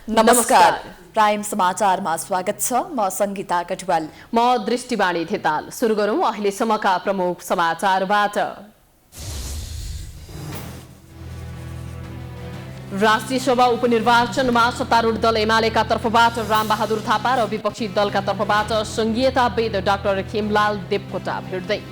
नमस्कार। प्राइम समाचारमा स्वागत छ। म संगीता कटवाल। म दृष्टिवाणी थिताल। सुरु गरौं अहिलेसम्मका प्रमुख समाचारबाट। राष्ट्रिय सभा उपनिर्वाचनमा सत्तारूढ दल एमालेका तर्फबाट रामबहादुर थापा र विपक्षी दलका तर्फबाट संघीयताविद डाक्टर खिमलाल देवकोटा भिड्दै।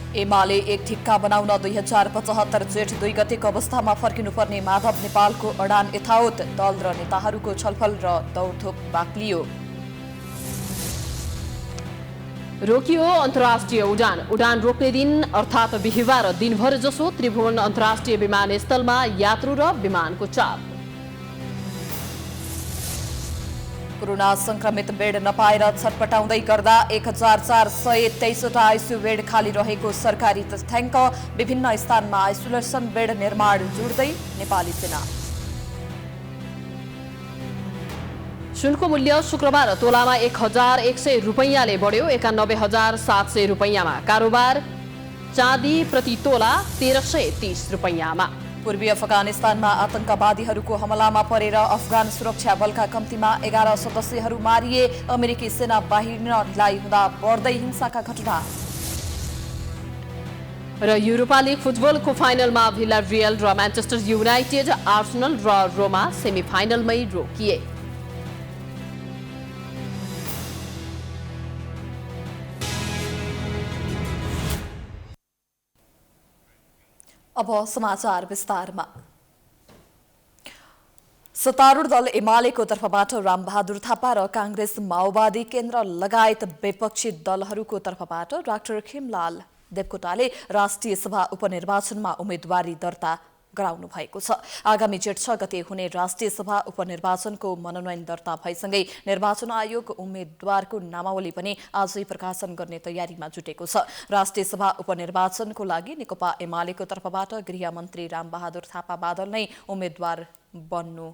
एमाले एक ठिक्का बनाउन 2075 जेठ 2 गतेको अवस्थामा फर्किनुपर्ने माधव नेपालको अडान यथावत। दल र नेताहरूको छलफल र दौडधोप बाक्लियो। रोकियो अन्तर्राष्ट्रिय उडान। उडान रोक्ने दिन अर्थात् बिहिबार दिनभर जसो त्रिभुवन अन्तर्राष्ट्रिय विमानस्थलमा यात्रु र विमानको चाप। कोरोना संक्रमित बेड नपाएर छटपटाउँदै गर्दा 1423 आइसियु बेड खाली रहेको सरकारी तथ्याङ्क। विभिन्न स्थानमा आइसोलेसन बेड निर्माण जुट्दै नेपाली सेना। सुनको मूल्य शुक्रबार तोलामा 1100 रुपैयाँले बढ्यो 91,700 रुपैयाँमा। कारोबार चाँदी प्रति तोला 1330 रुपैयाँमा। पूर्वी अफगानिस्तानमा आतंकवादीहरूको हमलामा परेर अफगान सुरक्षा बलका कम्तीमा 11 सदस्यहरू मारिए। अमेरिकी सेना बाहिरलाई हुँदा बढ्दै हिंसाका घटना। र युरोपा लिग फुटबलको फाइनलमा भिलारियल र म्यान्चेस्टर युनाइटेड, आर्सेनल र रोमा सेमिफाइनलमै रोकिए। अब समाचार विस्तारमा। सत्तारूढ दल एमालेको तर्फबाट रामबहादुर थापा र कांग्रेस माओवादी केन्द्र लगायत विपक्षी दलहरूको तर्फबाट डाक्टर खिमलाल देवकोटाले राष्ट्रिय सभा उपनिर्वाचनमा उम्मेदवारी दर्ता गराउनु भएको छ। आगामी जेठ 6 गते हुने राष्ट्रिय सभा उपनिर्वाचनको मनोनयन दर्ता भएसँगै निर्वाचन आयोग उम्मेद्वारको नामावली पनि आजै प्रकाशन गर्ने तयारीमा जुटेको छ। राष्ट्रिय सभा उपनिर्वाचनको लागि नेकपा एमालेको तर्फबाट गृहमन्त्री रामबहादुर थापा बादल नै उम्मेद्वार बन्नु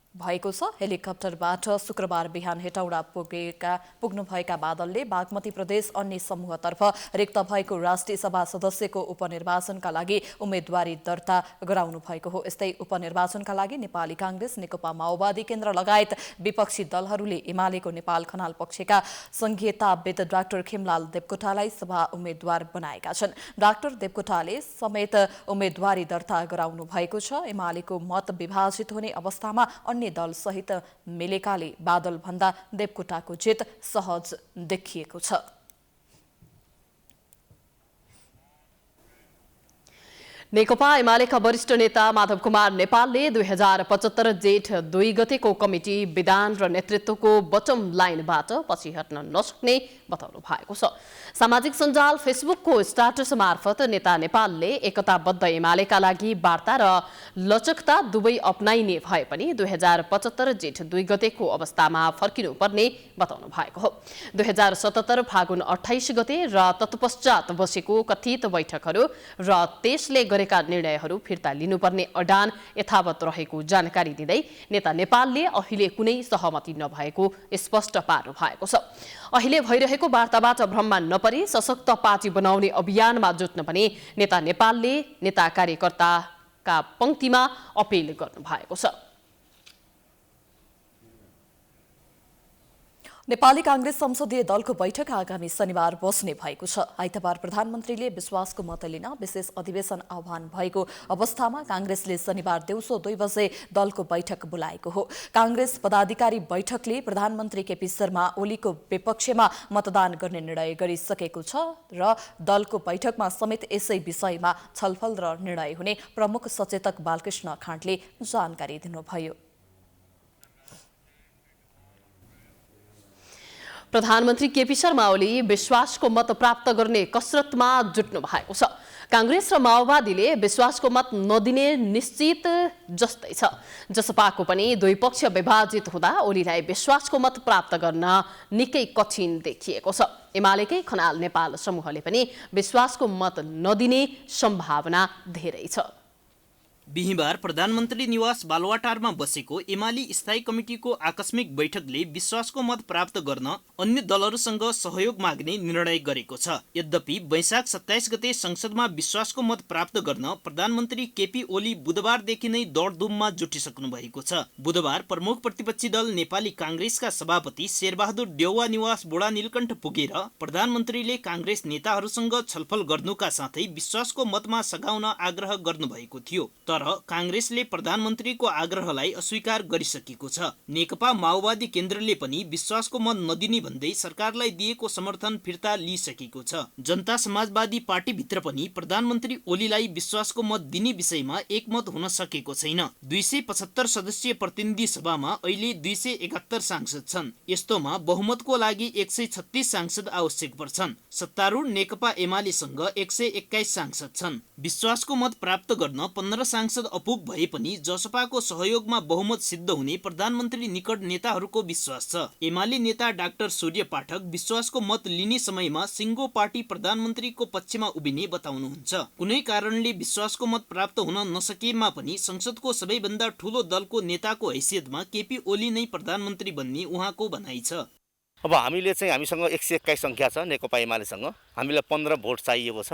भएको छ। हेलिकप्टरबाट शुक्रबार बिहान हेटौडा पुग्नुभएका बादलले बागमती प्रदेश अन्य समूहतर्फ रिक्त भएको राष्ट्रिय सभा सदस्यको उपनिर्वाचनका लागि उम्मेदवारी दर्ता गराउनु भएको हो। यस्तै उपनिर्वाचनका लागि नेपाली कांग्रेस, नेकपा माओवादी केन्द्र लगायत विपक्षी दलहरूले एमालेको नेपाल खनाल पक्षका संघीयताविद डाक्टर खिमलाल देवकोटालाई सभा उम्मेद्वार बनाएका छन्। डाक्टर देवकोटाले समेत उम्मेदवारी दर्ता गराउनु भएको छ। एमालेको मत विभाजित हुने अवस्थामा अन्य दल सहित मिलेकाले बादल भन्दा देवकोटाको जित सहज देखिएको छ। नेकपा एमालेका वरिष्ठ नेता माधव कुमार नेपालले 2075 जेठ 2 गतेको कमिटी विधान र नेतृत्वको बटम लाइनबाट पछि हट्न नसक्ने बताउनु भएको छ। सामाजिक सञ्जाल फेसबुकको स्ट्याटस मार्फत नेता नेपालले एकताबद्ध एमालेका लागि वार्ता र लचकता दुवै अपनाइने भए पनि 2075 जेठ 2 गतेको अवस्थामा फर्किनुपर्ने बताउनु भएको हो। 2077 फागुन 28 गते र तत्पश्चात बसेको कथित बैठकहरू र त्यसले गरेका निर्णयहरू फिर्ता लिनुपर्ने अडान यथावत रहेको जानकारी दिँदै नेता नेपालले अहिले कुनै सहमति नभएको स्पष्ट पार्नु भएको छ। अहिले भइरहेको वार्ताबाट भ्रममा नपरी सशक्त पार्टी बनाउने अभियानमा जुट्न पनि नेता नेपालले नेता कार्यकर्ताका पंक्तिमा अपिल गर्नु भएको छ। नेपाली कांग्रेस संसदीय दलको बैठक आगामी शनिबार बस्ने भएको छ। आइतबार प्रधानमन्त्रीले विश्वासको मत लिन विशेष अधिवेशन आह्वान भएको अवस्थामा कांग्रेसले शनिबार दिउँसो 2 बजे दलको बैठक बोलाएको हो। कांग्रेस पदाधिकारी बैठकले प्रधानमन्त्री केपी शर्मा ओलीको विपक्षमा मतदान गर्ने निर्णय गरिसकेको छ र दलको बैठकमा समेत यसै विषयमा छलफल र निर्णय हुने प्रमुख सचेतक बालकृष्ण खाँडले जानकारी दिनुभयो। प्रधानमन्त्री केपी शर्मा ओली विश्वासको मत प्राप्त गर्ने कसरतमा जुट्नु भएको छ। कांग्रेस र माओवादीले विश्वासको मत नदिने निश्चित जस्तै छ। जसपाको पनि दुई पक्ष विभाजित हुँदा ओलीलाई विश्वासको मत प्राप्त गर्न निकै कठिन देखिएको छ। एमालेकै खनाल नेपाल समूहले पनि विश्वासको मत नदिने सम्भावना धेरै छ। बिहीबार प्रधानमन्त्री निवास बालुवाटारमा बसेको एमाले स्थायी कमिटीको आकस्मिक बैठकले विश्वासको मत प्राप्त गर्न अन्य दलहरूसँग सहयोग माग्ने निर्णय गरेको छ। यद्यपि वैशाख 27 गते संसदमा विश्वासको मत प्राप्त गर्न प्रधानमन्त्री केपी ओली बुधबारदेखि नै दौडधुममा जुटिसक्नु भएको छ। बुधबार प्रमुख प्रतिपक्षी दल नेपाली काङ्ग्रेसका सभापति शेरबहादुर देउवा निवास बुढा नीलकण्ठ पुगेर प्रधानमन्त्रीले काङ्ग्रेस नेताहरूसँग छलफल गर्नुका साथै विश्वासको मतमा सघाउन आग्रह गर्नुभएको थियो। तर काङ्ग्रेसले प्रधानमन्त्रीको आग्रहलाई अस्वीकार गरिसकेको छ। नेकपा माओवादी केन्द्रले पनि विश्वासको मत नदिने भन्दै सरकारलाई दिएको समर्थन फिर्ता लिइसकेको छ। जनता समाजवादी पार्टीभित्र पनि प्रधानमन्त्री ओलीलाई विश्वासको मत दिने विषयमा एकमत हुन सकेको छैन। 275 सदस्यीय प्रतिनिधि सभामा अहिले 271 सांसद छन्। यस्तोमा बहुमतको लागि 136 सांसद आवश्यक पर्छन्। सत्तारूढ नेकपा एमालेसँग 121 सांसद छन्। विश्वासको मत प्राप्त गर्न 15 सांसद अपुग भए पनि जसपाको सहयोगमा बहुमत सिद्ध हुने प्रधानमन्त्री निकट नेताहरूको विश्वास छ। एमाले नेता डाक्टर सूर्य पाठक विश्वासको मत लिने समयमा सिङ्गो पार्टी प्रधानमन्त्रीको पक्षमा उभिने बताउनुहुन्छ। कुनै कारणले विश्वासको मत प्राप्त हुन नसकेमा पनि संसदको सबैभन्दा ठूलो दलको नेताको हैसियतमा केपी ओली नै प्रधानमन्त्री बन्ने उहाँको भनाइ छ। अब हामीसँग 121 सङ्ख्या छ नेकपा एमालेसँग। हामीलाई 15 भोट चाहिएको छ।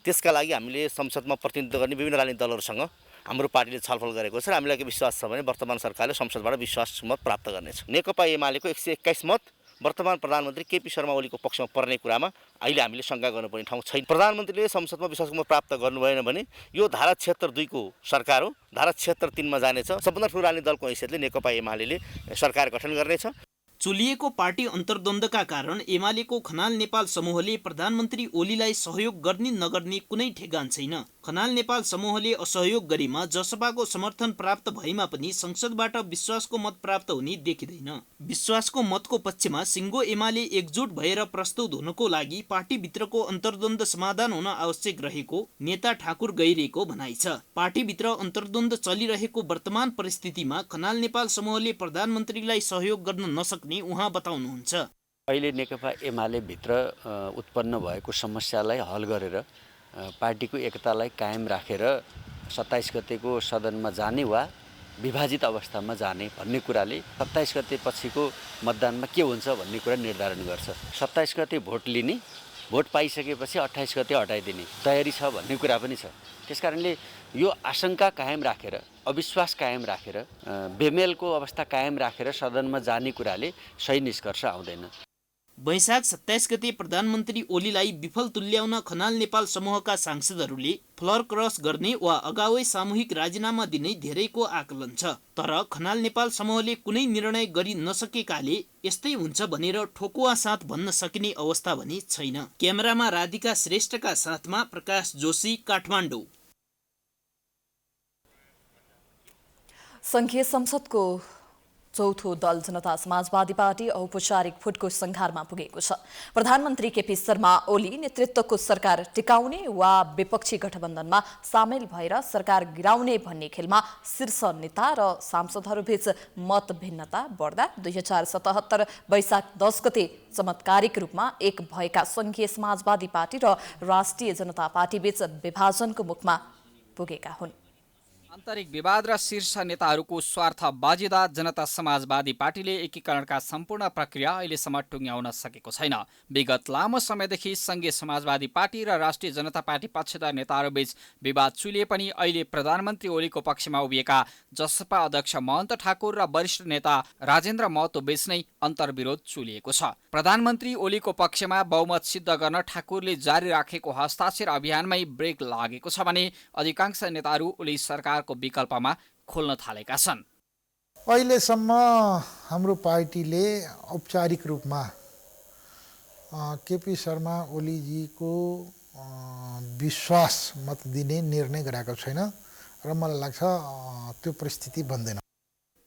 त्यसका लागि हामीले संसदमा प्रतिनिधित्व गर्ने विभिन्न राजनीतिक दलहरूसँग हाम्रो पार्टीले छलफल गरेको छ र हामीलाई विश्वास छ भने वर्तमान सरकारले संसदबाट विश्वास मत प्राप्त गर्नेछ। नेकपा एमालेको 121 मत वर्तमान प्रधानमन्त्री केपी शर्मा ओलीको पक्षमा पर्ने कुरामा अहिले हामीले शङ्का गर्नुपर्ने ठाउँ छैन। प्रधानमन्त्रीले संसदमा विश्वासको मत प्राप्त गर्नु भएन भने यो धारा 76(2) को सरकार हो, धारा 76(3) मा जानेछ। सबभन्दा ठुलो राजनीतिक दलको हैसियतले नेकपा एमाले सरकार गठन गर्नेछ। चुलिएको पार्टी अन्तर्द्वन्द्वका कारण एमालेको खनाल नेपाल समूहले प्रधानमन्त्री ओलीलाई सहयोग गर्ने नगर्ने कुनै ठेगान छैन। खनाल नेपाल समूहले असहयोग गरेमा जसपाको समर्थन प्राप्त भएमा पनि संसदबाट विश्वासको मत प्राप्त हुने देखिँदैन। विश्वासको मतको पक्षमा सिङ्गो एमाले एकजुट भएर प्रस्तुत हुनको लागि पार्टीभित्रको अन्तर्द्वन्द्व समाधान हुन आवश्यक रहेको नेता ठाकुर गैरेको भनाइ छ। पार्टीभित्र अन्तर्द्वन्द्व चलिरहेको वर्तमान परिस्थितिमा खनाल नेपाल समूहले प्रधानमन्त्रीलाई सहयोग गर्न नसक्ने उहाँ बताउनुहुन्छ। अहिले नेकपा एमाले भित्र उत्पन्न भएको समस्यालाई हल गरेर पार्टीको एकतालाई कायम राखेर 27 गतेको सदनमा जाने वा विभाजित अवस्थामा जाने भन्ने कुराले 27 गते पछिको मतदानमा के हुन्छ भन्ने कुरा निर्धारण गर्छ। 27 गते भोट लिने, भोट पाइसकेपछि 28 गते हटाइदिने तयारी छ भन्ने कुरा पनि छ। त्यसकारणले यो आशंका कायम राखेर, अविश्वास कायम राखेर, बेमेलको अवस्था कायम राखेर सदनमा जाने कुराले सही निष्कर्ष आउँदैन। वैशाख 27 गते प्रधानमन्त्री ओलीलाई विफल तुल्याउन खनाल नेपाल समूहका सांसदहरूले फ्लर क्रस गर्ने वा अगावै सामूहिक राजीनामा दिने धेरैको आकलन छ। तर खनाल नेपाल समूहले कुनै निर्णय गरि नसकेकाले यस्तै हुन्छ भनेर ठोकुवा साथ भन्न सकिने अवस्था भने छैन। क्यामेरामा राधिका श्रेष्ठका साथमा प्रकाश जोशी, काठमाडौँ। संघीय संसदको चौथो दल जनता समाजवादी पार्टी औपचारिक फुटको संघारमा पुगेको छ। प्रधानमन्त्री केपी शर्मा ओली नेतृत्वको सरकार टिकाउने वा विपक्षी गठबन्धनमा सामेल भएर सरकार गिराउने भन्ने खेलमा शीर्ष नेता र सांसदहरूबीच मत भिन्नता बढ्दा 2077 वैशाख 10 गते चमत्कारिक रूपमा एक भएका संघीय समाजवादी पार्टी र राष्ट्रिय जनता पार्टीबीच विभाजनको मुखमा पुगेका हुन्। आन्तरिक विवाद र शीर्ष नेताहरूको स्वार्थ बाजिँदा जनता समाजवादी पार्टीले एकीकरणका सम्पूर्ण प्रक्रिया अहिलेसम्म टुङ्ग्याउन सकेको छैन। विगत लामो समयदेखि संघीय समाजवादी पार्टी र राष्ट्रिय जनता पार्टी पक्षधर नेताहरूबीच विवाद चुलिए पनि अहिले प्रधानमन्त्री ओलीको पक्षमा उभिएका जसपा अध्यक्ष महन्त ठाकुर र वरिष्ठ नेता राजेन्द्र महतो बीच नै अन्तर्विरोध चुलिएको छ। प्रधानमन्त्री ओलीको पक्षमा बहुमत सिद्ध गर्न ठाकुरले जारी राखेको हस्ताक्षर अभियानमै ब्रेक लागेको छ भने अधिकांश नेताहरू ओली सरकारको विकल्पमा खोल्न थालेका छन्। अहिलेसम्म हाम्रो पार्टीले औपचारिक रूपमा केपी शर्मा ओलीजीको विश्वास मत दिने निर्णय गरेको छैन र मलाई लाग्छ त्यो परिस्थिति बन्दैन।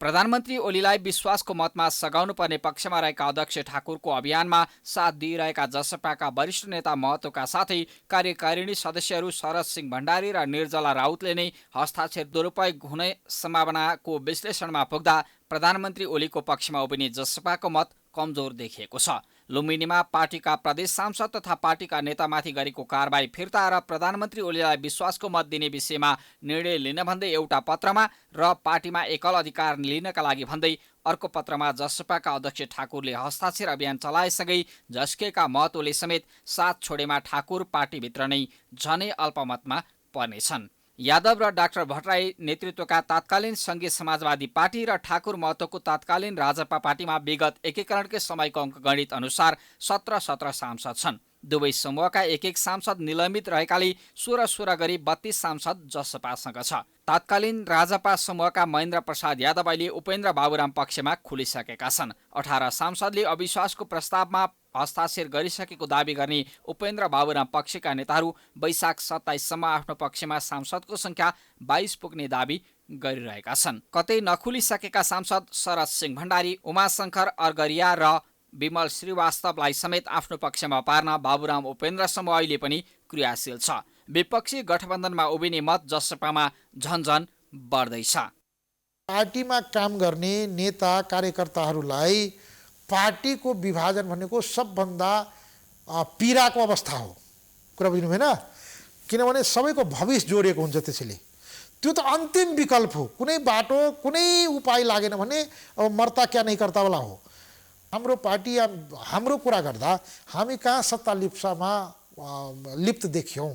प्रधानमन्त्री ओलीलाई विश्वासको मतमा सघाउनु पर्ने पक्षमा रहेका अध्यक्ष ठाकुरको अभियानमा साथ दिइरहेका जसपाका वरिष्ठ नेता महतोका साथै कार्यकारिणी सदस्यहरू शरद सिंह भण्डारी र निर्जला राउतले नै हस्ताक्षर दुरुपयोग हुने सम्भावनाको विश्लेषणमा पुग्दा प्रधानमन्त्री ओलीको पक्षमा उभिने जसपाको मत कमजोर देखिएको छ। लुम्बिनीमा पार्टीका प्रदेश सांसद तथा पार्टीका नेतामाथि गरेको कारबाही फिर्ता र प्रधानमन्त्री ओलीलाई विश्वासको मत दिने विषयमा निर्णय लिन भन्दै एउटा पत्रमा र पार्टीमा एकल अधिकार लिनका लागि भन्दै अर्को पत्रमा जसपाका अध्यक्ष ठाकुरले हस्ताक्षर अभियान चलाएसँगै झस्केका महतोले समेत साथ छोडेमा ठाकुर पार्टीभित्र नै झनै अल्पमतमा पर्नेछन्। यादव र डाक्टर भट्टराई नेतृत्वका तत्कालीन सङ्घीय समाजवादी पार्टी र ठाकुर महतोको तत्कालीन राजपा पार्टीमा विगत एकीकरणकै समयको अङ्कगणित अनुसार 17 सांसद छन्। दुवै समूहका एक सांसद निलम्बित रहेकाले 16 गरी 32 सांसद जसपासँग छ। तत्कालीन राजपा समूहका महेन्द्र प्रसाद यादव अहिले उपेन्द्र बाबुराम पक्षमा खुलिसकेका छन्। 18 सांसदले अविश्वासको प्रस्तावमा हस्ताक्षर गरिसकेको दावी गर्ने उपेन्द्र बाबुराम पक्षका नेताहरू वैशाख 27 सम्म आफ्नो पक्षमा सांसदको संख्या 22 पुग्ने दावी गरिरहेका छन्। कतै नखुलिसकेका सांसद शरद सिंह भण्डारी, उमाशंकर अर्गरिया र विमल श्रीवास्तवलाई समेत आफ्नो पक्षमा पार्न बाबुराम उपेन्द्र समूह अहिले पनि क्रियाशील छ। विपक्षी गठबन्धनमा उभिने मत जसपामा झन्झन बढ्दैछ। पार्टीमा काम गर्ने नेता कार्यकर्ताहरूलाई पार्टीको विभाजन भनेको सबभन्दा पीडाको अवस्था हो। कुरा बुझ्नु भएन? किनभने सबैको भविष्य जोडिएको हुन्छ त्यसैले। त्यो त अन्तिम विकल्प हो। कुनै बाटो कुनै उपाय लागेन भने अब मर्ता क्या नहीं करता वाला हो। हाम्रो पार्टी हाम्रो कुरा गर्दा हामी कहाँ सत्ता लिप्सामा लिप्त देखियौँ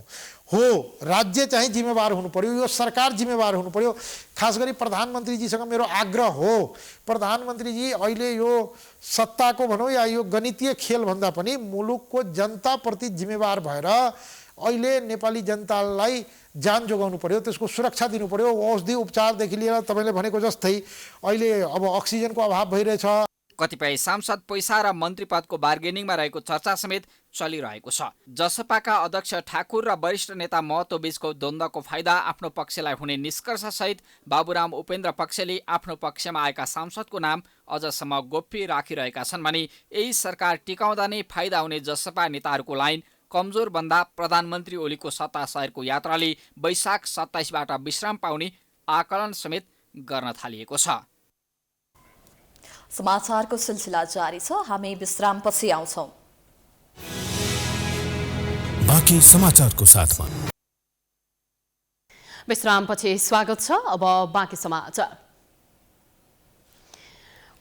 हो। राज्य चाहिँ जिम्मेवार हुनु पर्यो, यो सरकार जिम्मेवार हुनु पर्यो। खास गरी प्रधानमन्त्रीजीसँग मेरो आग्रह हो, प्रधानमन्त्रीजी अहिले यो सत्ताको भनौँ या यो गणितीय खेलभन्दा पनि मुलुकको जनताप्रति जिम्मेवार भएर अहिले नेपाली जनतालाई जान जोगाउनु पर्यो, त्यसको सुरक्षा दिनु पर्यो। औषधि उपचारदेखि लिएर तपाईँले भनेको जस्तै अहिले अब अक्सिजनको अभाव भइरहेछ। कतिपय सांसद पैसा र मन्त्री पदको बार्गेनिङमा रहेको चर्चा समेत चलिरहेको छ। जसपाका अध्यक्ष ठाकुर र वरिष्ठ नेता महतो बीचको द्वन्द्वको फाइदा आफ्नो पक्षलाई हुने निष्कर्षसहित बाबुराम उपेन्द्र पक्षले आफ्नो पक्षमा आएका सांसदको नाम अझसम्म गोप्य राखिरहेका छन् भने यही सरकार टिकाउँदा नै फाइदा हुने जसपा नेताहरूको लाइन कमजोर बन्दा प्रधानमन्त्री ओलीको सत्ता सहरको यात्राले वैशाख 27बाट विश्राम पाउने आकलन समेत गर्न थालिएको छ। समाचारको सिलसिला जारी छ। हामी विश्रामपछि आउँछौँ। बाँकी समाचारको साथमा विश्रामपछि स्वागत छ। अब बाँकी समाचार।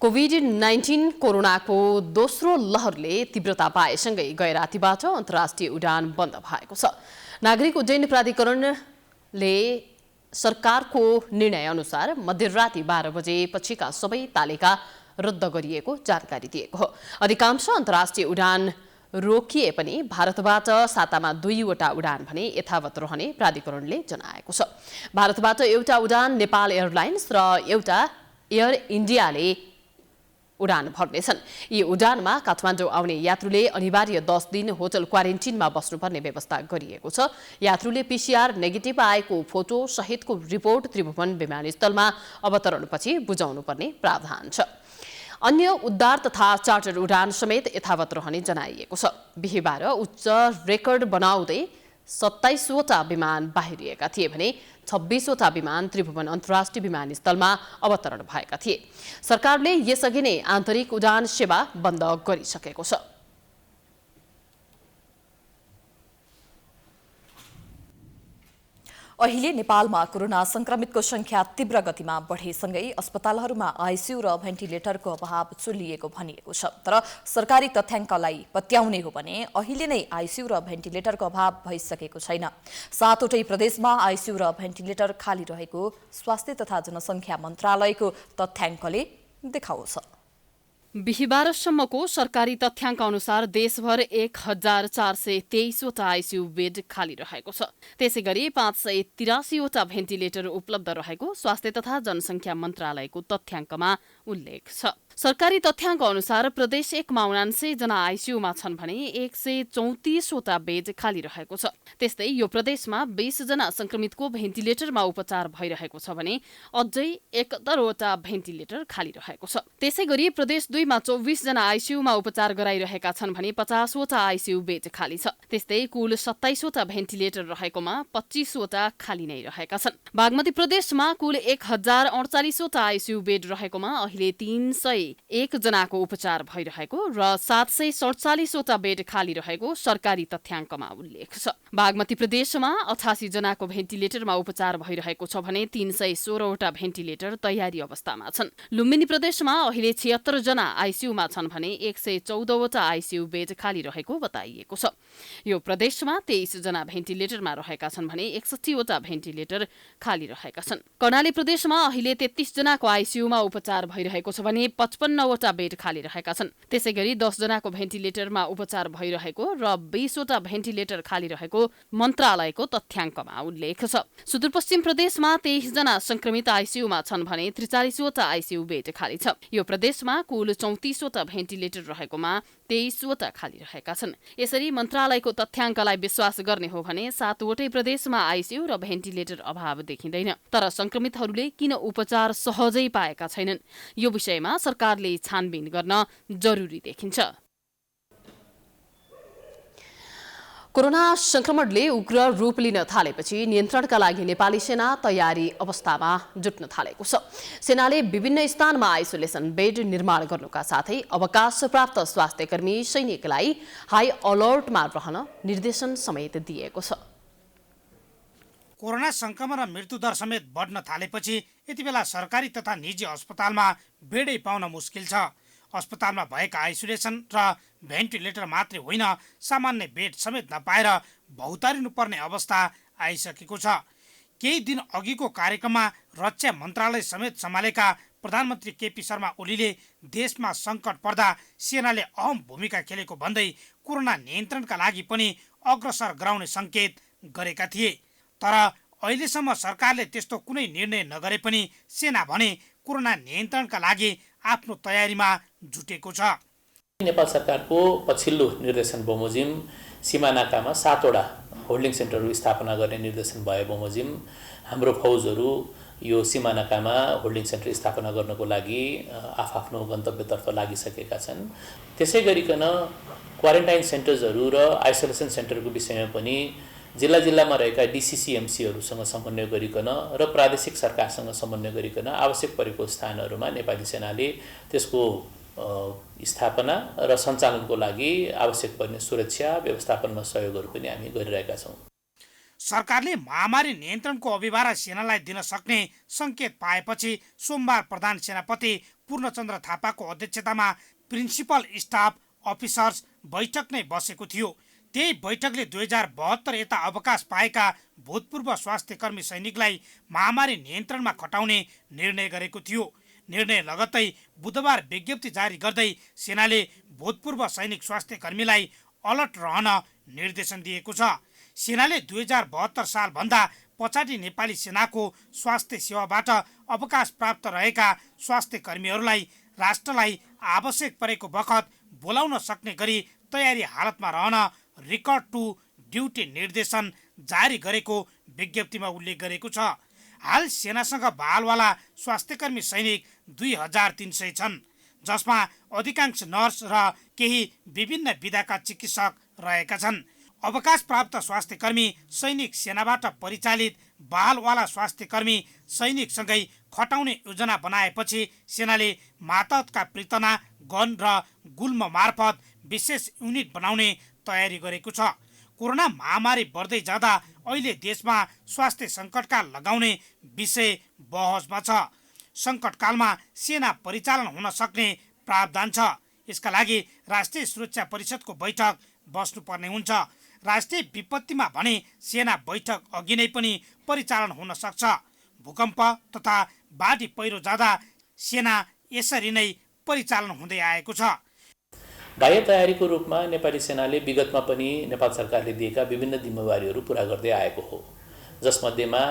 कोभिड-19 कोरोनाको दोस्रो लहरले तीव्रता पाएसँगै गए रातिबाट अन्तर्राष्ट्रिय उडान बन्द भएको छ। नागरिक उड्डयन प्राधिकरणले सरकारको निर्णय अनुसार मध्यराति 12 बजेपछिका सबै तालिका रद्द गरिएको जानकारी दिएको हो। अधिकांश अन्तर्राष्ट्रिय उडान रोकिए पनि भारतबाट सातामा 2वटा उडान भने यथावत रहने प्राधिकरणले जनाएको छ। भारतबाट एउटा उडान नेपाल एयरलाइन्स र एउटा एयर इन्डियाले उडान भर्नेछन्। यी उडानमा काठमाडौँ आउने यात्रुले अनिवार्य 10 दिन होटल क्वारेन्टिनमा बस्नुपर्ने व्यवस्था गरिएको छ। यात्रुले PCR नेगेटिभ आएको फोटो सहितको रिपोर्ट त्रिभुवन विमानस्थलमा अवतरणपछि बुझाउनुपर्ने प्रावधान छ। अन्य उद्धार तथा चार्टर उडान समेत यथावत रहने जनाइएको छ। बिहिबार उच्च रेकर्ड बनाउँदै 27वटा विमान बाहिरिएका थिए भने 26वटा विमान त्रिभुवन अन्तर्राष्ट्रिय विमानस्थलमा अवतरण भएका थिए। सरकारले यसअघि नै आन्तरिक उडान सेवा बन्द गरिसकेको छ। अहिले नेपालमा कोरोना संक्रमितको संख्या तीव्र गतिमा बढेसँगै अस्पतालहरूमा आइसियु र भेन्टिलेटरको अभाव चुलिएको भनिएको छ। तर सरकारी तथ्याङ्कलाई पत्याउने हो भने अहिले नै आइसियु र भेन्टिलेटरको अभाव भइसकेको छैन। 7वटै प्रदेशमा आइसियु र भेन्टिलेटर खाली रहेको स्वास्थ्य तथा जनसङ्ख्या मन्त्रालयको तथ्याङ्कले देखाउँछ। बिहिबारसम्मको सरकारी तथ्याङ्क अनुसार देशभर 1423वटा आइसियु बेड खाली रहेको छ। त्यसैगरी 583वटा भेन्टिलेटर उपलब्ध रहेको स्वास्थ्य तथा जनसङ्ख्या मन्त्रालयको तथ्याङ्कमा उल्लेख छ। सरकारी तथ्याङ्क अनुसार प्रदेश 1मा 79 जना आइसियुमा छन् भने 134वटा बेड खाली रहेको छ। त्यस्तै यो प्रदेशमा 20 जना संक्रमितको भेन्टिलेटरमा उपचार भइरहेको छ भने अझै 71वटा भेन्टिलेटर खाली रहेको छ। त्यसैगरी प्रदेश 2मा 24 जना आइसियुमा उपचार गराइरहेका छन् भने 50वटा आइसियु बेड खाली छ। त्यस्तै कुल 27वटा भेन्टिलेटर रहेकोमा 25वटा खाली नै रहेका छन्। बागमती प्रदेशमा कुल 1048वटा आइसियु बेड रहेकोमा अहिले 300 1 जनाको उपचार भइरहेको र 747वटा बेड खाली रहेको सरकारी तथ्याङ्कमा उल्लेख छ। बागमती प्रदेशमा 88 जनाको भेन्टिलेटरमा उपचार भइरहेको छ भने 316वटा भेन्टिलेटर तयारी अवस्थामा छन्। लुम्बिनी प्रदेशमा अहिले 76 जना आइसियुमा छन् भने 114वटा आइसियु बेड खाली रहेको बताइएको छ। यो प्रदेशमा 23 जना भेन्टिलेटरमा रहेका छन् भने 61वटा भेन्टिलेटर खाली रहेका छन्। कर्णाली प्रदेशमा अहिले 33 जनाको आइसियुमा उपचार भइरहेको छ भने 55वटा बेड खाली रहेका छन्। त्यसैगरी 10 जनाको भेन्टिलेटरमा उपचार भइरहेको र 20वटा भेन्टिलेटर खाली रहेको मन्त्रालयको तथ्याङ्कमा उल्लेख छ। सुदूरपश्चिम प्रदेशमा 23 जना संक्रमित आइसियुमा छन् भने 43वटा आइसियु बेड खाली छ। यो प्रदेशमा कुल 34वटा भेन्टिलेटर रहेकोमा 23वटा खाली रहेका छन्। यसरी मन्त्रालयको तथ्याङ्कलाई विश्वास गर्ने हो भने 7वटै प्रदेशमा आइसियु र भेन्टिलेटर अभाव देखिँदैन। तर संक्रमितहरूले किन उपचार सहजै पाएका छैनन्, यो विषयमा सरकारले छानबिन गर्न जरुरी देखिन्छ। कोरोना संक्रमणले उग्र रूप लिन थालेपछि नियन्त्रणका लागि नेपाली सेना तयारी अवस्थामा जुट्न थालेको छ। सेनाले विभिन्न स्थानमा आइसोलेसन बेड निर्माण गर्नुका साथै अवकाशप्राप्त स्वास्थ्यकर्मी सैनिकलाई हाई अलर्टमा रहन निर्देशन समेत दिएको छ। कोरोना संक्रमण र मृत्युदर समेत बढ्न थालेपछि यति बेला सरकारी तथा निजी अस्पतालमा बेडै पाउन मुस्किल छ। अस्पतालमा भएका आइसोलेसन र भेन्टिलेटर मात्रै होइन, सामान्य बेड समेत नपाएर भौतारिनु पर्ने अवस्था आइसकेको छ। केही दिन अघिको कार्यक्रममा रक्षा मन्त्रालय समेत सम्हालेका प्रधानमन्त्री केपी शर्मा ओलीले देशमा सङ्कट पर्दा सेनाले अहम भूमिका खेलेको भन्दै कोरोना नियन्त्रणका लागि पनि अग्रसर गराउने सङ्केत गरेका थिए। तर अहिलेसम्म सरकारले त्यस्तो कुनै निर्णय नगरे पनि सेना भने कोरोना नियन्त्रणका लागि आफ्नो तयारीमा जुटेको छ। नेपाल सरकारको पछिल्लो निर्देशन बमोजिम सीमानाकामा 7वटा होल्डिङ सेन्टरहरू स्थापना गर्ने निर्देशन भए बमोजिम हाम्रो फौजहरू यो सीमानाकामा होल्डिङ सेन्टर स्थापना गर्नको लागि आफ्नो गन्तव्यतर्फ लागिसकेका छन्। त्यसै गरिकन क्वारेन्टाइन सेन्टर्सहरू र आइसोलेसन सेन्टरको विषयमा पनि जिल्ला जिल्लामा रहेका डिसिसिएमसीहरूसँग समन्वय गरिकन र प्रादेशिक सरकारसँग समन्वय गरिकन आवश्यक परेको स्थानहरूमा नेपाली सेनाले त्यसको स्थापना र सञ्चालनको लागि आवश्यक पर्ने सुरक्षा व्यवस्थापनमा सहयोगहरू पनि हामी गरिरहेका छौँ। सरकारले महामारी नियन्त्रणको अभिभार सेनालाई दिन सक्ने सङ्केत पाएपछि सोमबार प्रधान सेनापति पूर्णचन्द्र थापाको अध्यक्षतामा प्रिन्सिपल स्टाफ अफिसर्स बैठक नै बसेको थियो। त्यही बैठकले 2072 यता अवकाश पाएका भूतपूर्व स्वास्थ्यकर्मी सैनिकलाई महामारी नियन्त्रणमा खटाउने निर्णय गरेको थियो। निर्णय लगत्तै बुधबार विज्ञप्ति जारी गर्दै सेनाले भूतपूर्व सैनिक स्वास्थ्यकर्मीलाई अलर्ट रहन निर्देशन दिएको छ। सेनाले 2072 सालभन्दा पछाडि नेपाली सेनाको स्वास्थ्य सेवाबाट अवकाश प्राप्त रहेका स्वास्थ्यकर्मीहरूलाई राष्ट्रलाई आवश्यक परेको बखत बोलाउन सक्ने गरी तयारी हालतमा रहन रिकर्ड टु ड्युटी निर्देशन जारी गरेको विज्ञप्तिमा उल्लेख गरेको छ। हाल सेनासँग बहालवाला स्वास्थ्यकर्मी सैनिक 2300 छन्, जसमा अधिकांश नर्स र केही विभिन्न विधाका चिकित्सक रहेका छन्। अवकाश प्राप्त स्वास्थ्यकर्मी सैनिक सेनाबाट परिचालित बहालवाला स्वास्थ्यकर्मी सैनिकसँगै खटाउने योजना बनाएपछि सेनाले मातहतका पृतना, गन र गुल्म मार्फत विशेष युनिट बनाउने तयारी गरेको छ। कोरोना महामारी बढ्दै जाँदा अहिले देशमा स्वास्थ्य सङ्कटकाल लगाउने विषय बहसमा छ। सङ्कटकालमा सेना परिचालन हुन सक्ने प्रावधान छ। यसका लागि राष्ट्रिय सुरक्षा परिषदको बैठक बस्नुपर्ने हुन्छ। राष्ट्रिय विपत्तिमा भने सेना बैठक अघि नै पनि परिचालन हुन सक्छ। भूकम्प तथा बाढी पहिरो जाँदा सेना यसरी नै परिचालन हुँदै आएको छ। बाह्य तयारीको रूपमा नेपाली सेनाले विगतमा पनि नेपाल सरकारले दिएका विभिन्न जिम्मेवारीहरू पुरा गर्दै आएको हो, जसमध्येमा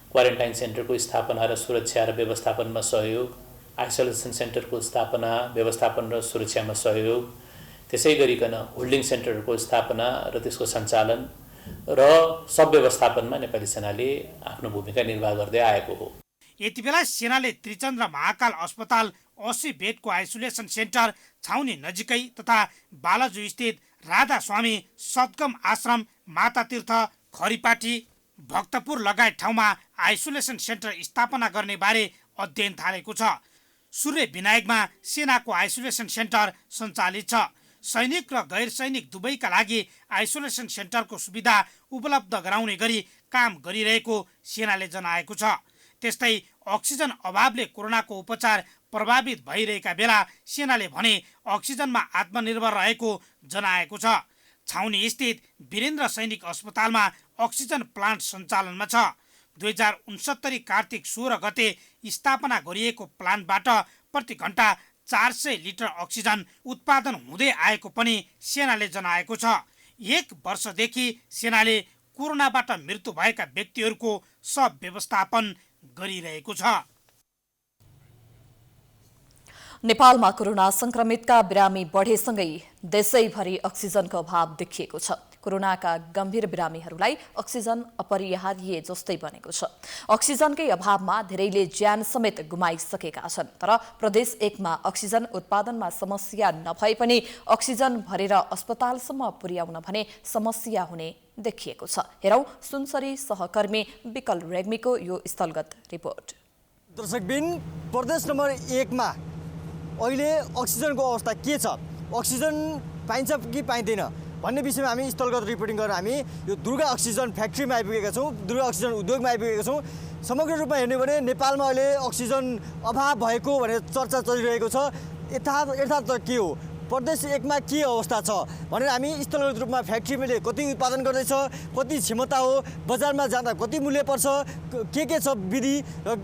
क्वारेन्टाइन सेन्टरको स्थापना र सुरक्षा र व्यवस्थापनमा सहयोग, आइसोलेसन सेन्टरको स्थापना, व्यवस्थापन र सुरक्षामा सहयोग, त्यसै गरिकन होल्डिङ सेन्टरको स्थापना र त्यसको सञ्चालन र सब व्यवस्थापनमा नेपाली सेनाले आफ्नो भूमिका निर्वाह गर्दै आएको हो। यति बेला सेनाले त्रिचन्द्र महाकाल अस्पताल 80 बेडको आइसोलेसन सेन्टर छाउनी नजिकै तथा बालाजु स्थित राधा स्वामी सद्गम आश्रम, माता तीर्थ, खरिपाटी, भक्तपुर लगायत ठाउँमा आइसोलेसन सेन्टर स्थापना गर्ने बारे अध्ययन थालेको छ। सूर्य विनायकमा सेनाको आइसोलेसन सेन्टर सञ्चालित छ। सैनिक र गैर सैनिक दुवैका लागि आइसोलेसन सेन्टरको सुविधा उपलब्ध गराउने गरी काम गरिरहेको सेनाले जनाएको छ। त्यस्तै अक्सिजन अभावले कोरोनाको उपचार प्रभावित भइरहेका बेला सेनाले भने अक्सिजनमा आत्मनिर्भर रहेको जनाएको छ। छाउनी स्थित वीरेन्द्र सैनिक अस्पतालमा अक्सिजन प्लान्ट सञ्चालनमा छ। 2069 कार्तिक 16 गते स्थापना गरिएको प्लान्टबाट प्रति घण्टा 400 लिटर अक्सिजन उत्पादन हुँदै आएको पनि सेनाले जनाएको छ। 1 वर्षदेखि सेनाले कोरोनाबाट मृत्यु भएका व्यक्तिहरूको सब व्यवस्थापन गरिरहेको छ। नेपालमा कोरोना संक्रमितका बिरामी बढेसँगै देशैभरि अक्सिजनको अभाव देखिएको छ। कोरोनाका गम्भीर बिरामीहरूलाई अक्सिजन अपरिहार्य जस्तै बनेको छ। अक्सिजनकै अभावमा धेरैले ज्यान समेत गुमाइसकेका छन्। तर प्रदेश 1 मा अक्सिजन उत्पादनमा समस्या नभए पनि अक्सिजन भरेर अस्पतालसम्म पुर्याउन भने समस्या हुने देखिएको छ। हेरौं सुनसरी सहकर्मी विकल रेग्मीको यो स्थलगत रिपोर्ट। दर्शकबिन, प्रदेश नम्बर 1 मा अहिले अक्सिजनको अवस्था के छ, अक्सिजन पाइन्छ कि पाइँदैन भन्ने विषयमा हामी स्थलगत रिपोर्टिङ गरेर हामी यो दुर्गा अक्सिजन फ्याक्ट्रीमा आइपुगेका छौँ, दुर्गा अक्सिजन उद्योगमा आइपुगेका छौँ। समग्र रूपमा हेर्ने भने नेपालमा अहिले अक्सिजन अभाव भएको भनेर चर्चा चलिरहेको छ। यथार्थ के हो, प्रदेश 1 मा के अवस्था छ भनेर हामी स्थलगत रूपमा फ्याक्ट्रीले कति उत्पादन गर्दैछ, कति क्षमता हो, बजारमा जाँदा कति मूल्य पर्छ, के छ विधि र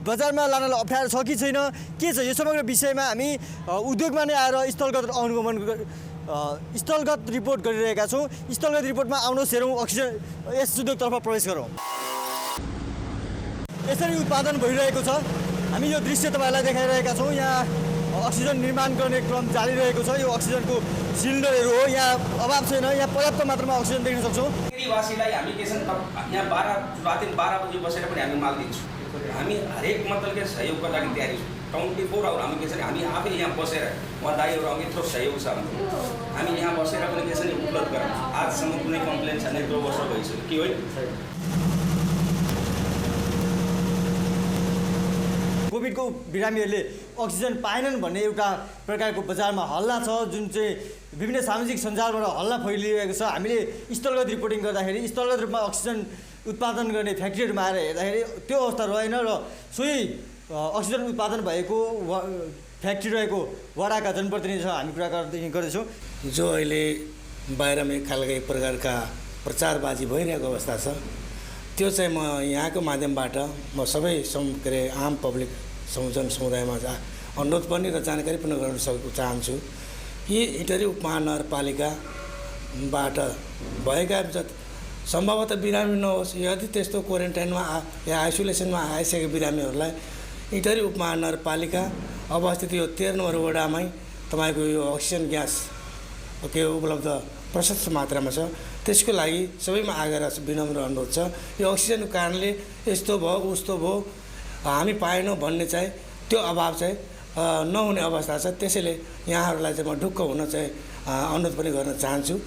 बजारमा लानलाई अप्ठ्यारो छ कि छैन, के छ, यो समग्र विषयमा हामी उद्योगमा नै आएर स्थलगत रिपोर्ट गरिरहेका छौँ। स्थलगत रिपोर्टमा आउनुहोस्, हेरौँ अक्सिजन यस उद्योगतर्फ प्रवेश गरौँ। यसरी उत्पादन भइरहेको छ। हामी यो दृश्य तपाईँलाई देखाइरहेका छौँ। यहाँ अक्सिजन निर्माण गर्ने क्रम जारी रहेको छ। यो अक्सिजनको सिलिन्डरहरू हो, यहाँ अभाव छैन, यहाँ पर्याप्त मात्रामा अक्सिजन देख्न सक्छौँ। वासीलाई हामी के छन्, यहाँ 12 बजी बसेर पनि हामी माल दिन्छौँ। हामी हरेक मतलब के सहयोगको लागि तयारी छौँ। 24 आवर हामी के छ हामी आफै यहाँ बसेर उहाँ दाइहरू आउने यत्रो सहयोग छ हामी यहाँ बसेर पनि के छ नि उपलब्ध गराउँछ। आजसम्म कुनै कम्प्लेन छैन, 2 वर्ष भइसक्यो कि होइन। कोभिडको बिरामीहरूले अक्सिजन पाएनन् भन्ने एउटा प्रकारको बजारमा हल्ला छ, जुन चाहिँ विभिन्न सामाजिक सञ्जालबाट हल्ला फैलिरहेको छ। हामीले स्थलगत रिपोर्टिङ गर्दाखेरि स्थलगत रूपमा अक्सिजन उत्पादन गर्ने फ्याक्ट्रीहरूमा आएर हेर्दाखेरि त्यो अवस्था रहेन र सोही अक्सिजन उत्पादन भएको फ्याक्ट्री रहेको वडाका जनप्रतिनिधिसँग हामी कुरा गर्दैछौँ। जो अहिले बाहिरमा एक प्रकारका प्रचारबाजी भइरहेको अवस्था छ, त्यो चाहिँ म यहाँको माध्यमबाट म सबै के अरे आम पब्लिक समुदायमा अनुरोध पनि र जानकारी पनि गर्न चाहन्छु कि इटरी उपमहानगरपालिकाबाट भएका सम्भवतः बिरामी नहोस्, यदि त्यस्तो क्वारेन्टाइनमा या आइसोलेसनमा आइसकेको बिरामीहरूलाई इटरी उपमहानगरपालिका अवस्थित यो 13 नम्बर वडामै तपाईँको यो अक्सिजन ग्यास के उपलब्ध प्रशस्त मात्रामा छ। त्यसको लागि सबैमा आएर विनम्र अनुरोध छ। यो अक्सिजनको कारणले यस्तो भयो उस्तो भयो हामी पाएनौँ भन्ने चाहिँ त्यो अभाव चाहिँ नहुने अवस्था छ। त्यसैले यहाँहरूलाई चाहिँ म ढुक्क हुन चाहिँ अनुरोध पनि गर्न चाहन्छु।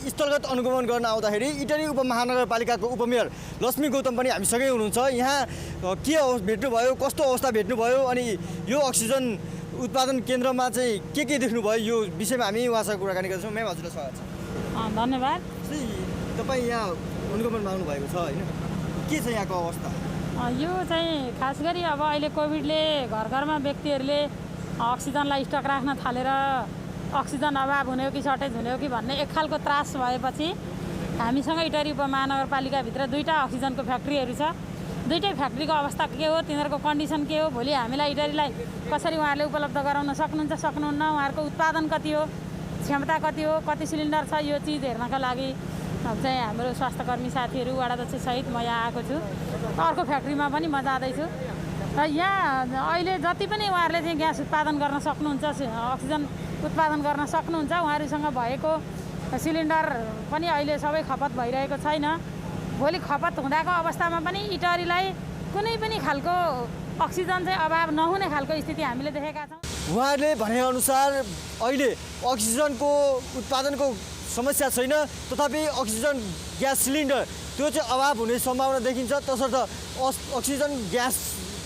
स्थलगत अनुगमन गर्न आउँदाखेरि इटरी उपमहानगरपालिकाको उपमेयर लक्ष्मी गौतम पनि हामीसँगै हुनुहुन्छ। यहाँ के भेट्नुभयो, कस्तो अवस्था भेट्नुभयो, अनि यो अक्सिजन उत्पादन केन्द्रमा चाहिँ के देख्नुभयो, यो विषयमा हामी उहाँसँग कुराकानी गर्छौँ। म्याम, हजुरलाई स्वागत छ। धन्यवाद। तपाईँ यहाँ अनुगमनमा आउनुभएको छ होइन, के छ यहाँको अवस्था? यो चाहिँ खास गरी अब अहिले कोभिडले घर घरमा व्यक्तिहरूले अक्सिजनलाई स्टक राख्न थालेर अक्सिजन अभाव हुने हो कि सर्टेज हुने हो कि भन्ने एक खालको त्रास भएपछि हामीसँग इटरी उपमहानगरपालिकाभित्र 2टा अक्सिजनको फ्याक्ट्रीहरू छ। 2टै फ्याक्ट्रीको अवस्था के हो, तिनीहरूको कन्डिसन के हो, भोलि हामीलाई इटरीलाई कसरी उहाँहरूले उपलब्ध गराउन सक्नुहुन्न, उहाँहरूको उत्पादन कति हो, क्षमता कति हो, कति सिलिन्डर छ, यो चिज हेर्नका लागि चाहिँ हाम्रो स्वास्थ्यकर्मी साथीहरू वडाध्यक्ष सहित म यहाँ आएको छु। अर्को फ्याक्ट्रीमा पनि म जाँदैछु र यहाँ अहिले जति पनि उहाँहरूले चाहिँ ग्यास उत्पादन गर्न सक्नुहुन्छ, अक्सिजन उत्पादन गर्न सक्नुहुन्छ, उहाँहरूसँग भएको सिलिन्डर पनि अहिले सबै खपत भइरहेको छैन। भोलि खपत हुँदाको अवस्थामा पनि इटरीलाई कुनै पनि खालको अक्सिजन चाहिँ अभाव नहुने खालको स्थिति हामीले देखेका छौँ। उहाँहरूले भनेअनुसार अहिले अक्सिजनको उत्पादनको समस्या छैन, तथापि अक्सिजन ग्यास सिलिन्डर त्यो चाहिँ अभाव हुने सम्भावना देखिन्छ। तसर्थ अक्सिजन ग्यास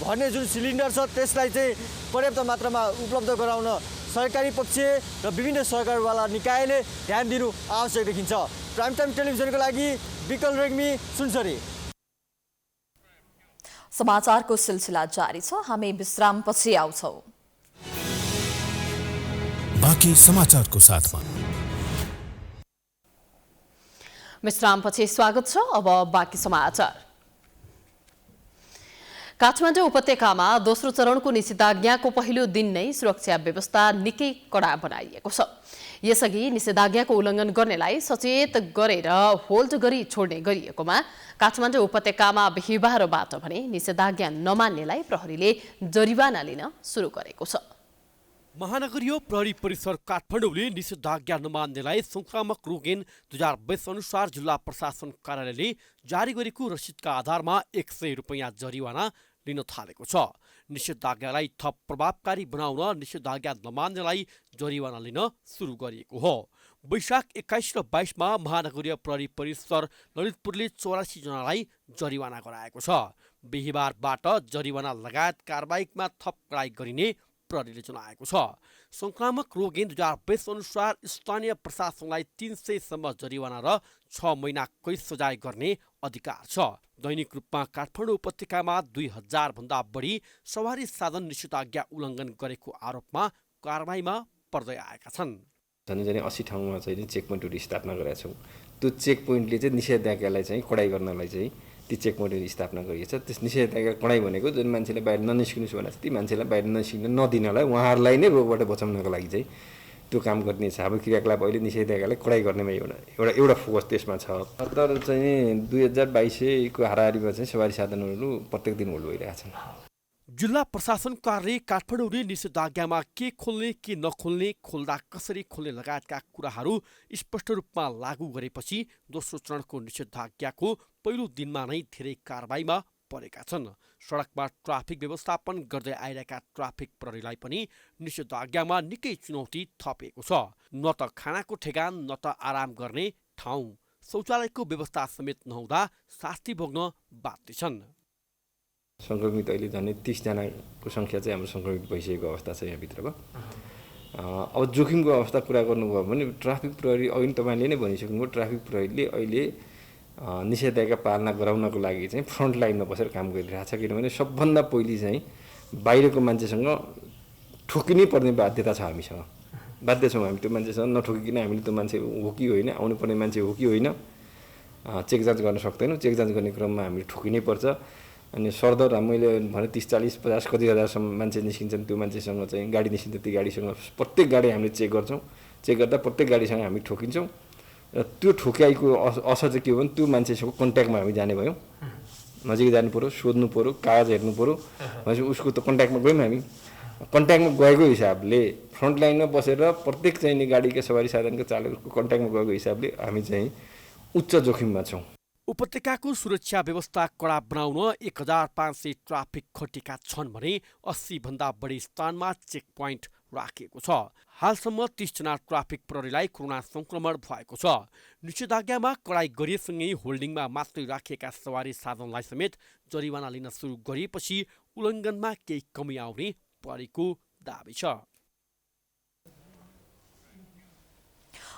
भर्ने जुन सिलिन्डर छ त्यसलाई चाहिँ पर्याप्त मात्रामा उपलब्ध गराउन सरकारी पक्ष र विभिन्न सरकारवाला निकायले ध्यान दिनु आवश्यक देखिन्छ। प्राइम टाइम टेलिभिजनको लागि विकल रेग्मी, सुनसरी। समाचारको सिलसिला जारी छ, हामी विश्रामपछि आउँछौँ। बाँकी समाचारको साथमा विश्रामपछि स्वागत छ। अब बाँकी समाचार। काठमाडौँ उपत्यकामा दोस्रो चरणको निषेधाज्ञाको पहिलो दिन नै सुरक्षा व्यवस्था निकै कडा बनाइएको छ। यसअघि निषेधाज्ञाको उल्लङ्घन गर्नेलाई सचेत गरेर होल्ड गरी छोड्ने गरिएकोमा काठमाडौँ उपत्यकामा बिहिबारबाट भने निषेधाज्ञा नमान्नेलाई प्रहरीले जरिवाना लिन सुरु गरेको छ। महानगरीय प्रहरी परिसर काठमाडौँले निषेधाज्ञा नमान्नेलाई संक्रामक रोग ऐन 2020 अनुसार जिल्ला प्रशासन कार्यालयले जारी गरेको रसिदका आधारमा 100 रुपैयाँ जरिवाना लिन थालेको छ। निषेधाज्ञालाई थप प्रभावकारी बनाउन निषेधाज्ञा नमान्नेलाई जरिवाना लिन सुरु गरिएको हो। वैशाख 21 र 22 मा महानगरीय प्रहरी परिसर ललितपुरले 84 जनालाई जरिवाना गराएको छ। बिहिबारबाट जरिवाना लगायत कारबाहीमा थप कडाई गरिने प्रहरीले जनाएको छ। संक्रामक रोग ऐन 2020 अनुसार स्थानीय प्रशासनलाई 300 सम्म जरिवाना र 6 महिना कैद सजाय गर्ने अधिकार छ। दैनिक रूपमा काठमाडौँ उपत्यकामा 2000 भन्दा बढी सवारी साधन निषेधाज्ञा उल्लङ्घन गरेको आरोपमा कारबाहीमा पर्दै आएका छन्। झन् 80 ठाउँमा चाहिँ चेक पोइन्टहरू स्थापना गरेका छौँ। त्यो चेक पोइन्टले चाहिँ निषेधाज्ञालाई चाहिँ कडाई गर्नलाई चाहिँ ती चेक पोइन्टहरू स्थापना गरिएको छ। त्यस निषेधाज्ञा कडाई भनेको जुन मान्छेलाई बाहिर ननिस्किनुहोस् भनेको छ ती मान्छेलाई बाहिर ननिस्किन नदिनलाई उहाँहरूलाई नै रोगबाट बचाउनको लागि चाहिँ त्यो काम गर्ने छ। अब क्रियाकलाप अहिले निषेधाज्ञालाई कडाई गर्नेमा एउटा फोकस त्यसमा छ। तर चाहिँ 2022 को हाराहारीमा चाहिँ सवारी साधनहरू प्रत्येक दिन होल्ड भइरहेका छन्। जिल्ला प्रशासन कार्यालय काठमाडौँले निषेधाज्ञामा के खोल्ने के नखोल्ने, खोल्दा कसरी खोल्ने लगायतका कुराहरू स्पष्ट रूपमा लागू गरेपछि दोस्रो चरणको निषेधाज्ञाको पहिलो दिनमा नै धेरै कारबाहीमा परेका छन्। सडकमा ट्राफिक व्यवस्थापन गर्दै आइरहेका ट्राफिक प्रहरीलाई पनि निषेधाज्ञामा निकै चुनौती थपेको छ। न त खानाको ठेगान न त आराम गर्ने ठाउँ, शौचालयको व्यवस्था समेत नहुँदा शास्ति भोग्न बाध्य छन्। सङ्क्रमित अहिले झन् 30 जनाको सङ्ख्या चाहिँ हाम्रो सङ्क्रमित भइसकेको अवस्था छ यहाँभित्रको। अब जोखिमको अवस्था कुरा गर्नुभयो भने ट्राफिक प्रहरी अहिले तपाईँले नै भनिसक्नुभयो, ट्राफिक प्रहरीले अहिले निषेधाज्ञा पालना गराउनको लागि चाहिँ फ्रन्ट लाइनमा बसेर काम गरिरहेको छ। किनभने सबभन्दा पहिले चाहिँ बाहिरको मान्छेसँग ठोकिनै पर्ने बाध्यता छ हामीसँग, बाध्य छौँ हामी त्यो मान्छेसँग नठोकिकन हामीले त्यो मान्छे हो कि होइन, आउनुपर्ने मान्छे हो कि होइन चेक जाँच गर्न सक्दैनौँ। चेक जाँच गर्ने क्रममा हामीले ठोकिनै पर्छ। अनि सरदर मैले भने 30, 40, 50 कति हजारसम्म मान्छे निस्किन्छन् त्यो मान्छेसँग चाहिँ गाडी निस्किन्छ, त्यो गाडीसँग प्रत्येक गाडी हामीले चेक गर्छौँ। चेक गर्दा प्रत्येक गाडीसँग हामी ठोकिन्छौँ र त्यो ठोक्याइको असर चाहिँ के हो भने त्यो मान्छेसँग कन्ट्याक्टमा हामी जाने भयौँ, नजिक जानु पऱ्यो, सोध्नु पऱ्यो, कागज हेर्नु पऱ्यो, भनेपछि उसको त कन्ट्याक्टमा गयौँ। हामी कन्ट्याक्टमा गएको हिसाबले फ्रन्ट लाइनमा बसेर प्रत्येक चाहिँ नि गाडीका सवारी साधनको चालकको कन्ट्याक्टमा गएको हिसाबले हामी चाहिँ उच्च जोखिममा छौँ। उपत्यकाको सुरक्षा व्यवस्था कडा बनाउन 1500 ट्राफिक खटिएका छन् भने 80 भन्दा बढी स्थानमा चेक पोइन्ट राखिएको छ। हालसम्म 30 जना ट्राफिक प्रहरीलाई कोरोना संक्रमण भएको छ। निषेधाज्ञामा कडाई गरिएसँगै होल्डिङमा मात्रै राखिएका सवारी साधनलाई समेत जरिवाना लिन सुरु गरिएपछि उल्लङ्घनमा केही कमी आउने परेको दाबी छ।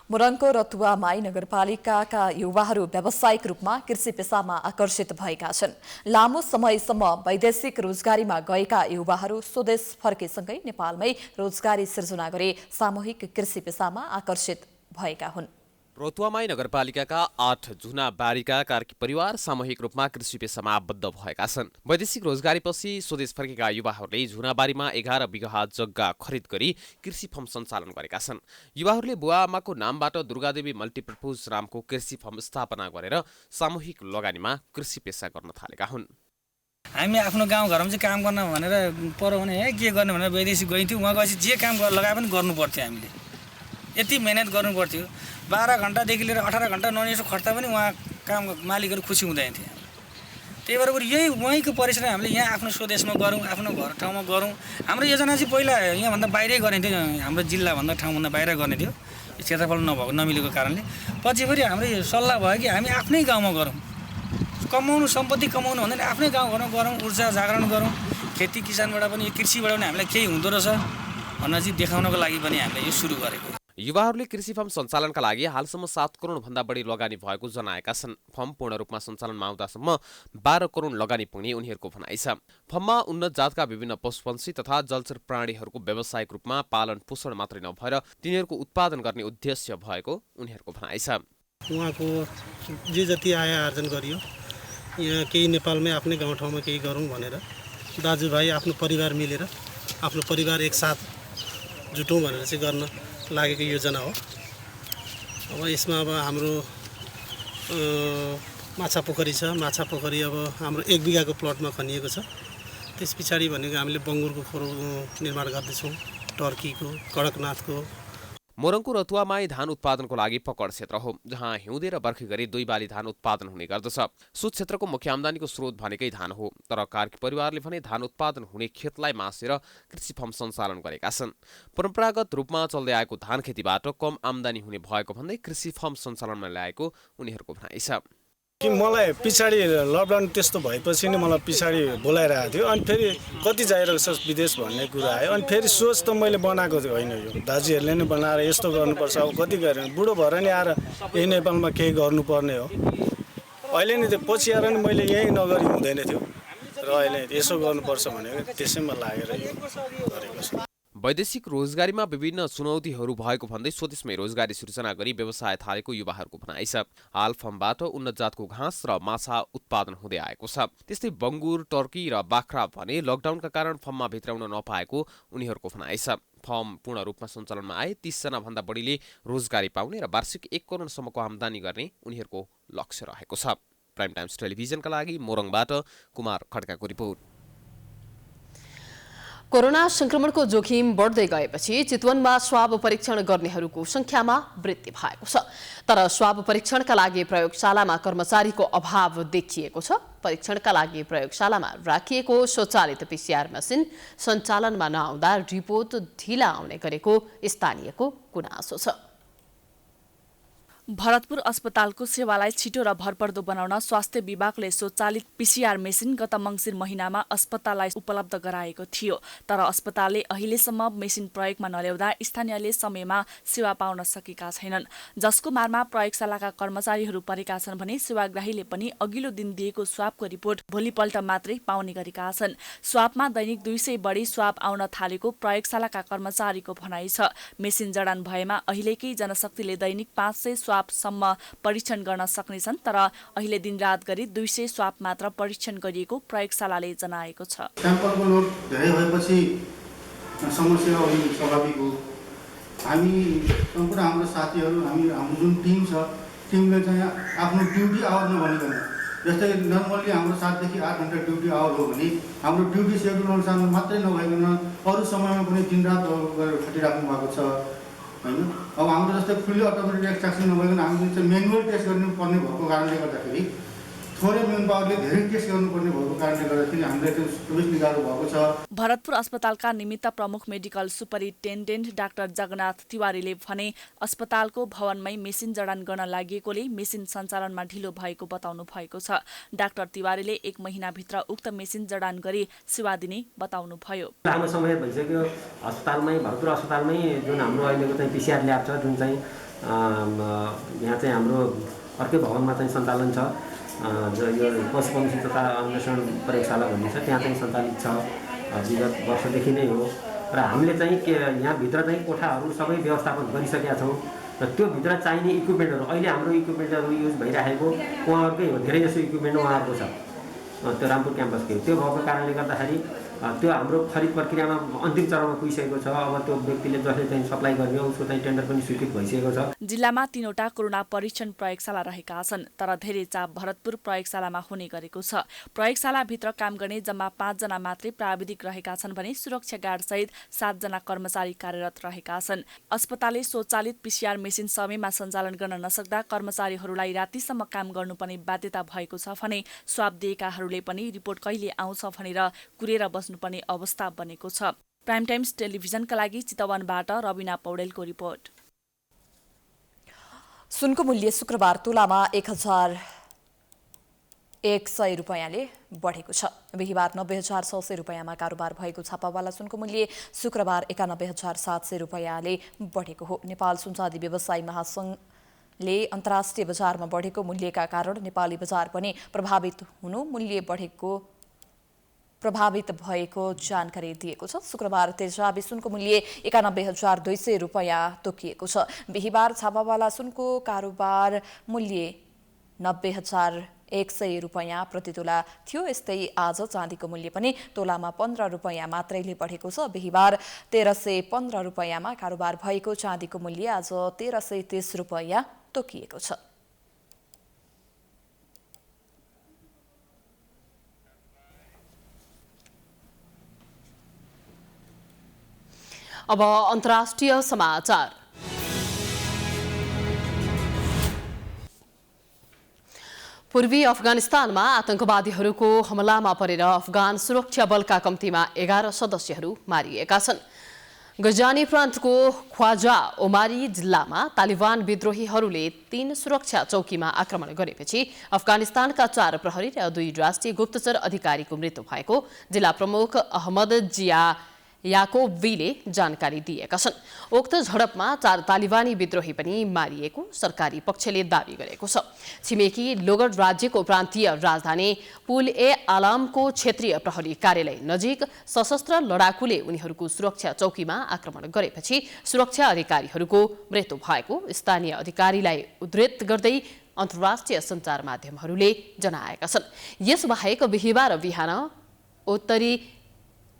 मोरङको रतुवामाई नगरपालिकाका युवाहरू व्यावसायिक रूपमा कृषि पेसामा आकर्षित भएका छन्। लामो समयसम्म वैदेशिक रोजगारीमा गएका युवाहरू स्वदेश फर्केसँगै नेपालमै रोजगारी सिर्जना गरी सामूहिक कृषि पेसामा आकर्षित भएका हुन्। रतुवामाई नगरपालिकाका 8 झुना बारीका कार्की परिवार सामूहिक रूपमा कृषि पेसामा आबद्ध भएका छन्। वैदेशिक रोजगारीपछि स्वदेश फर्केका युवाहरूले झुनाबारीमा 11 बिघा जग्गा खरिद गरी कृषि फर्म सञ्चालन गरेका छन्। युवाहरूले बुवा आमाको नामबाट दुर्गादेवी मल्टिपर्पज नामको कृषि फर्म स्थापना गरेर सामूहिक लगानीमा कृषि पेसा गर्न थालेका हुन्। हामी आफ्नो गाउँघरमा चाहिँ काम गर्न भनेर पर्यो भने के गर्ने भनेर वैदेशिक गइन्थ्यौँ। उहाँ गएपछि जे काम लगाए पनि गर्नु पर्थ्यो। हामीले यति मेहनत गर्नु पर्थ्यो। 12 घण्टादेखि लिएर 18 घण्टा ननिसो खट्दा पनि उहाँ काम मालिकहरू खुसी हुँदैन थिए। त्यही भएर यही उहाँको परिश्रम हामीले यहाँ आफ्नो स्वदेशमा गरौँ, आफ्नो घर ठाउँमा गरौँ। हाम्रो योजना चाहिँ पहिला यहाँभन्दा बाहिरै गर्ने थियो, हाम्रो जिल्लाभन्दा ठाउँभन्दा बाहिर गर्ने थियो, क्षेत्रफल नभएको नमिलेको कारणले। पछि फेरि हाम्रो सल्लाह भयो कि हामी आफ्नै गाउँमा गरौँ, कमाउनु सम्पत्ति कमाउनु भन्दैन आफ्नै गाउँघरमा गरौँ, ऊर्जा जागरण गरौँ, खेती किसानबाट पनि कृषिबाट पनि हामीलाई केही हुँदो रहेछ भनेर चाहिँ देखाउनको लागि पनि हामीले यो सुरु गरेको। युवाहरूले कृषि फर्म सञ्चालनका लागि हालसम्म 7 करोडभन्दा बढी लगानी भएको जनाएका छन्। फर्म पूर्ण रूपमा सञ्चालनमा आउँदासम्म 12 करोड लगानी पुग्ने उनीहरूको भनाइ छ। फर्ममा उन्नत जातका विभिन्न पशुपन्छी तथा जलचर प्राणीहरूको व्यावसायिक रूपमा पालन पोषण मात्रै नभएर तिनीहरूको उत्पादन गर्ने उद्देश्य भएको उनीहरूको भनाइ छ। उहाँको जे जति आय आर्जन गरियो यहाँ केही नेपालमै आफ्नै गाउँठाउँमा केही गरौँ भनेर दाजुभाइ आफ्नो परिवार मिलेर आफ्नो परिवार एकसाथ जुटौँ भनेर चाहिँ गर्न लागेको योजना हो। अब यसमा अब हाम्रो माछा पोखरी छ। माछा पोखरी अब हाम्रो 1 बिघाको प्लटमा खनिएको छ। त्यस पछाडि भनेको हामीले बङ्गुरको खोरो निर्माण गर्दैछौँ, टर्कीको, कडकनाथको। मोरङको रतुवामाई धान उत्पादनको लागि पकड क्षेत्र हो, जहाँ हिउँदे र बर्खे गरी 2 बाली धान उत्पादन हुने गर्दछ। सो क्षेत्रको मुख्य आम्दानीको स्रोत भनेकै धान हो। तर कार्की परिवारले भने धान उत्पादन हुने खेतलाई मासेर कृषि फर्म सञ्चालन गरेका छन्। परम्परागत रूपमा चल्दै आएको धान खेतीबाट कम आम्दानी हुने भएको भन्दै कृषि फर्म सञ्चालनमा ल्याएको उनीहरूको भनाइ छ। कि मलाई पछाडि लकडाउन त्यस्तो भएपछि नै मलाई पछाडि बोलाइरहेको थियो। अनि फेरि कति जाइरहेको छ विदेश भन्ने कुरा आयो। अनि फेरि सोच त मैले बनाएको होइन, यो दाजुहरूले नै बनाएर यस्तो गर्नुपर्छ। अब कति गरेर बुढो भएर नि आएर यही नेपालमा केही गर्नुपर्ने हो। अहिले नि त्यो पछि आएर नि मैले यहीँ नगरी हुँदैन थियो र अहिले यसो गर्नुपर्छ भनेको त्यसैमा लागेर यो गरेको छ। वैदेशिक रोजगारीमा विभिन्न चुनौतीहरू भएको भन्दै स्वदेशमै रोजगारी सृजना गरी व्यवसाय थालेको युवाहरूको भनाइ छ। हाल फर्मबाट उन्नत जातको घाँस र माछा उत्पादन हुँदै आएको छ। त्यस्तै बङ्गुर, टर्की र बाख्रा भने लकडाउनका कारण फर्ममा भित्राउन नपाएको उनीहरूको भनाइ छ। फर्म पूर्ण रूपमा सञ्चालनमा आए 30 जना भन्दा बढीले रोजगारी पाउने र वार्षिक 1 करोडसम्मको आम्दानी गर्ने उनीहरूको लक्ष्य रहेको छ। प्राइम टाइम्स टेलिभिजनका लागि मोरङबाट कुमार खड्काको रिपोर्ट। कोरोना संक्रमणको जोखिम बढ्दै गएपछि चितवनमा स्वाब परीक्षण गर्नेहरूको संख्यामा वृद्धि भएको छ। तर स्वाब परीक्षणका लागि प्रयोगशालामा कर्मचारीको अभाव देखिएको छ। परीक्षणका लागि प्रयोगशालामा राखिएको स्वचालित PCR मसिन सञ्चालनमा नआउँदा रिपोर्ट ढिला आउने गरेको स्थानीयको गुनासो छ। भरतपुर अस्पतालको सेवालाई छिटो र भरपर्दो बनाउन स्वास्थ्य विभागले स्वचालित PCR मेसिन गत मङ्सिर महिनामा अस्पताललाई उपलब्ध गराएको थियो। तर अस्पतालले अहिलेसम्म मेसिन प्रयोगमा नल्याउँदा स्थानीयले समयमा सेवा पाउन सकेका छैनन्। जसको मारमा प्रयोगशालाका कर्मचारीहरू परेका छन् भने सेवाग्राहीले पनि अघिल्लो दिन दिएको स्वाबको रिपोर्ट भोलिपल्ट मात्रै पाउने गरेका छन्। स्वाबमा दैनिक 200 बढी स्वाब आउन थालेको प्रयोगशालाका कर्मचारीको भनाइ छ। मेसिन जडान भएमा अहिलेकै जनशक्तिले दैनिक 500 स्वाबसम्म परीक्षण गर्न सक्नेछन्। तर अहिले दिनरात गरी 200 स्वाब मात्र परीक्षण गरिएको प्रयोगशालाले जनाएको छ। स्याम्पलको लोड धेरै भएपछि समस्या हुने स्वाभाविक हो। हामी सम्पूर्ण हाम्रो साथीहरू हाम्रो जुन टिम छ, टिमले चाहिँ आफ्नो ड्युटी आवर नभनिकन, जस्तै नर्मल्ली हाम्रो 7 देखि 8 घण्टा ड्युटी आवर हो भने हाम्रो ड्युटी सेड्युल अनुसार मात्रै नभइकन अरू समयमा पनि दिनरात गरेर खटिराख्नु भएको छ हैन। अब हाम्रो जस्तै फुल्ली अटोमेटिक एक्सट्र्याक्सन नभइकन हामीले चाहिँ म्यानुअल टेस्ट गर्नुपर्ने भएको कारणले गर्दाखेरि थोरै मेन पावरले धेरै टेस्ट गर्नुपर्ने भएको कारणले गर्दाखेरि हामीले त्यो सुविधा गाह्रो भएको छ। भरतपुर अस्पतालका निमित्त प्रमुख मेडिकल सुपरिन्टेन्डेन्ट डाक्टर जगन्नाथ तिवारीले भने अस्पतालको भवनमै मेसिन जडान गर्न लागेकोले मेसिन सञ्चालनमा ढिलो भएको बताउनु भएको छ। डाक्टर तिवारीले 1 महिनाभित्र उक्त मेसिन जडान गरी सेवा दिने बताउनु भयो। लामो समय भइसक्यो अस्पतालमै, भरतपुर अस्पतालमै जुन हाम्रो अहिलेको चाहिँ PCR ल्याब छ, जुन चाहिँ यहाँ चाहिँ हाम्रो अर्कै भवनमा चाहिँ सञ्चालन छ, यो पशुपक्षी तथा अन्वेषण प्रयोगशाला भन्ने छ, त्यहाँ चाहिँ सञ्चालित छ विगत वर्षदेखि नै हो। र हामीले चाहिँ यहाँभित्र चाहिँ कोठाहरू सबै व्यवस्थापन गरिसकेका छौँ र त्यो भित्र चाहिने इक्विपमेन्टहरू अहिले हाम्रो इक्विपमेन्टहरू युज भइरहेको उहाँहरूकै हो। धेरै जसो इक्विपमेन्ट उहाँहरूको छ त्यो रामपुर क्याम्पसकै। त्यो भएको कारणले गर्दाखेरि त्यो हाम्रो खरिद प्रक्रियामा अन्तिम चरणमा पुगिसकेको छ। अब त्यो व्यक्तिले जसले चाहिँ सप्लाई गर्ने उसको चाहिँ टेन्डर पनि स्वीकृत भइसकेको छ। जिल्लामा 3वटा कोरोना परीक्षण प्रयोगशाला रहेका छन्, तर धेरै चाप भरतपुर प्रयोगशालामा हुने गरेको छ। प्रयोगशालाभित्र काम गर्ने जम्मा 5 जना मात्रै प्राविधिक रहेका छन् भने सुरक्षा गार्ड सहित 7 जना कर्मचारी कार्यरत रहेका छन्। अस्पतालले स्वचालित PCR मेसिन समयमा सञ्चालन गर्न नसक्दा कर्मचारीहरूलाई रातिसम्म काम गर्नुपर्ने बाध्यता भएको छ भने स्वाब दिएकाहरूले पनि रिपोर्ट कहिले आउँछ भनेर कुरेर बस्नुपर्ने अवस्था बनेको छ। प्राइम टाइम्स टेलिभिजनका लागि चितवनबाट रबिना पौडेलको रिपोर्ट। सुनको मूल्य शुक्रबार तोलामा 1000 100 रुपैयाँले बढेको छ। बिहिबार 90,600 रुपैयाँमा कारोबार भएको छापावाला सुनको मूल्य शुक्रबार 91,700 रुपैयाँले बढेको हो। नेपाल सुनचाँदी व्यवसायी महासंघले अन्तर्राष्ट्रिय बजारमा बढेको मूल्यका कारण नेपाली बजार पनि प्रभावित भएको जानकारी दिएको छ। शुक्रबार तेजाबी सुनको मूल्य 91,200 रुपैयाँ तोकिएको छ। बिहिबार छापावाला सुनको कारोबार मूल्य 90,100 रुपैयाँ प्रति तोला थियो। यस्तै आज चाँदीको मूल्य पनि तोलामा 15 रुपैयाँ मात्रैले बढेको छ। बिहिबार 1315 रुपैयाँमा कारोबार भएको चाँदीको मूल्य आज 1330 रुपैयाँ तोकिएको छ। अब अन्तर्राष्ट्रिय समाचार। पूर्वी अफगानिस्तानमा आतंकवादीहरूको हमलामा परेर अफगान सुरक्षा बलका कम्तीमा 11 सदस्यहरू मारिएका छन्। गजानी प्रान्तको ख्वाजा ओमारी जिल्लामा तालिबान विद्रोहीहरूले 3 सुरक्षा चौकीमा आक्रमण गरेपछि अफगानिस्तानका 4 प्रहरी र 2 राष्ट्रिय गुप्तचर अधिकारीको मृत्यु भएको जिल्ला प्रमुख अहमद जिया याकोबीले जानकारी दिएका छन्। उक्त झडपमा 4 तालिबानी विद्रोही पनि मारिएको सरकारी पक्षले दावी गरेको छ। छिमेकी लोगर राज्यको प्रान्तीय राजधानी पुल ए आलामको क्षेत्रीय प्रहरी कार्यालय नजिक सशस्त्र लडाकुले उनीहरूको सुरक्षा चौकीमा आक्रमण गरेपछि सुरक्षा अधिकारीहरूको मृत्यु भएको स्थानीय अधिकारीलाई उद्धृत गर्दै अन्तर्राष्ट्रिय सञ्चार माध्यमहरूले जनाएका छन्। यसबाहेक बिहिबार बिहान उत्तरी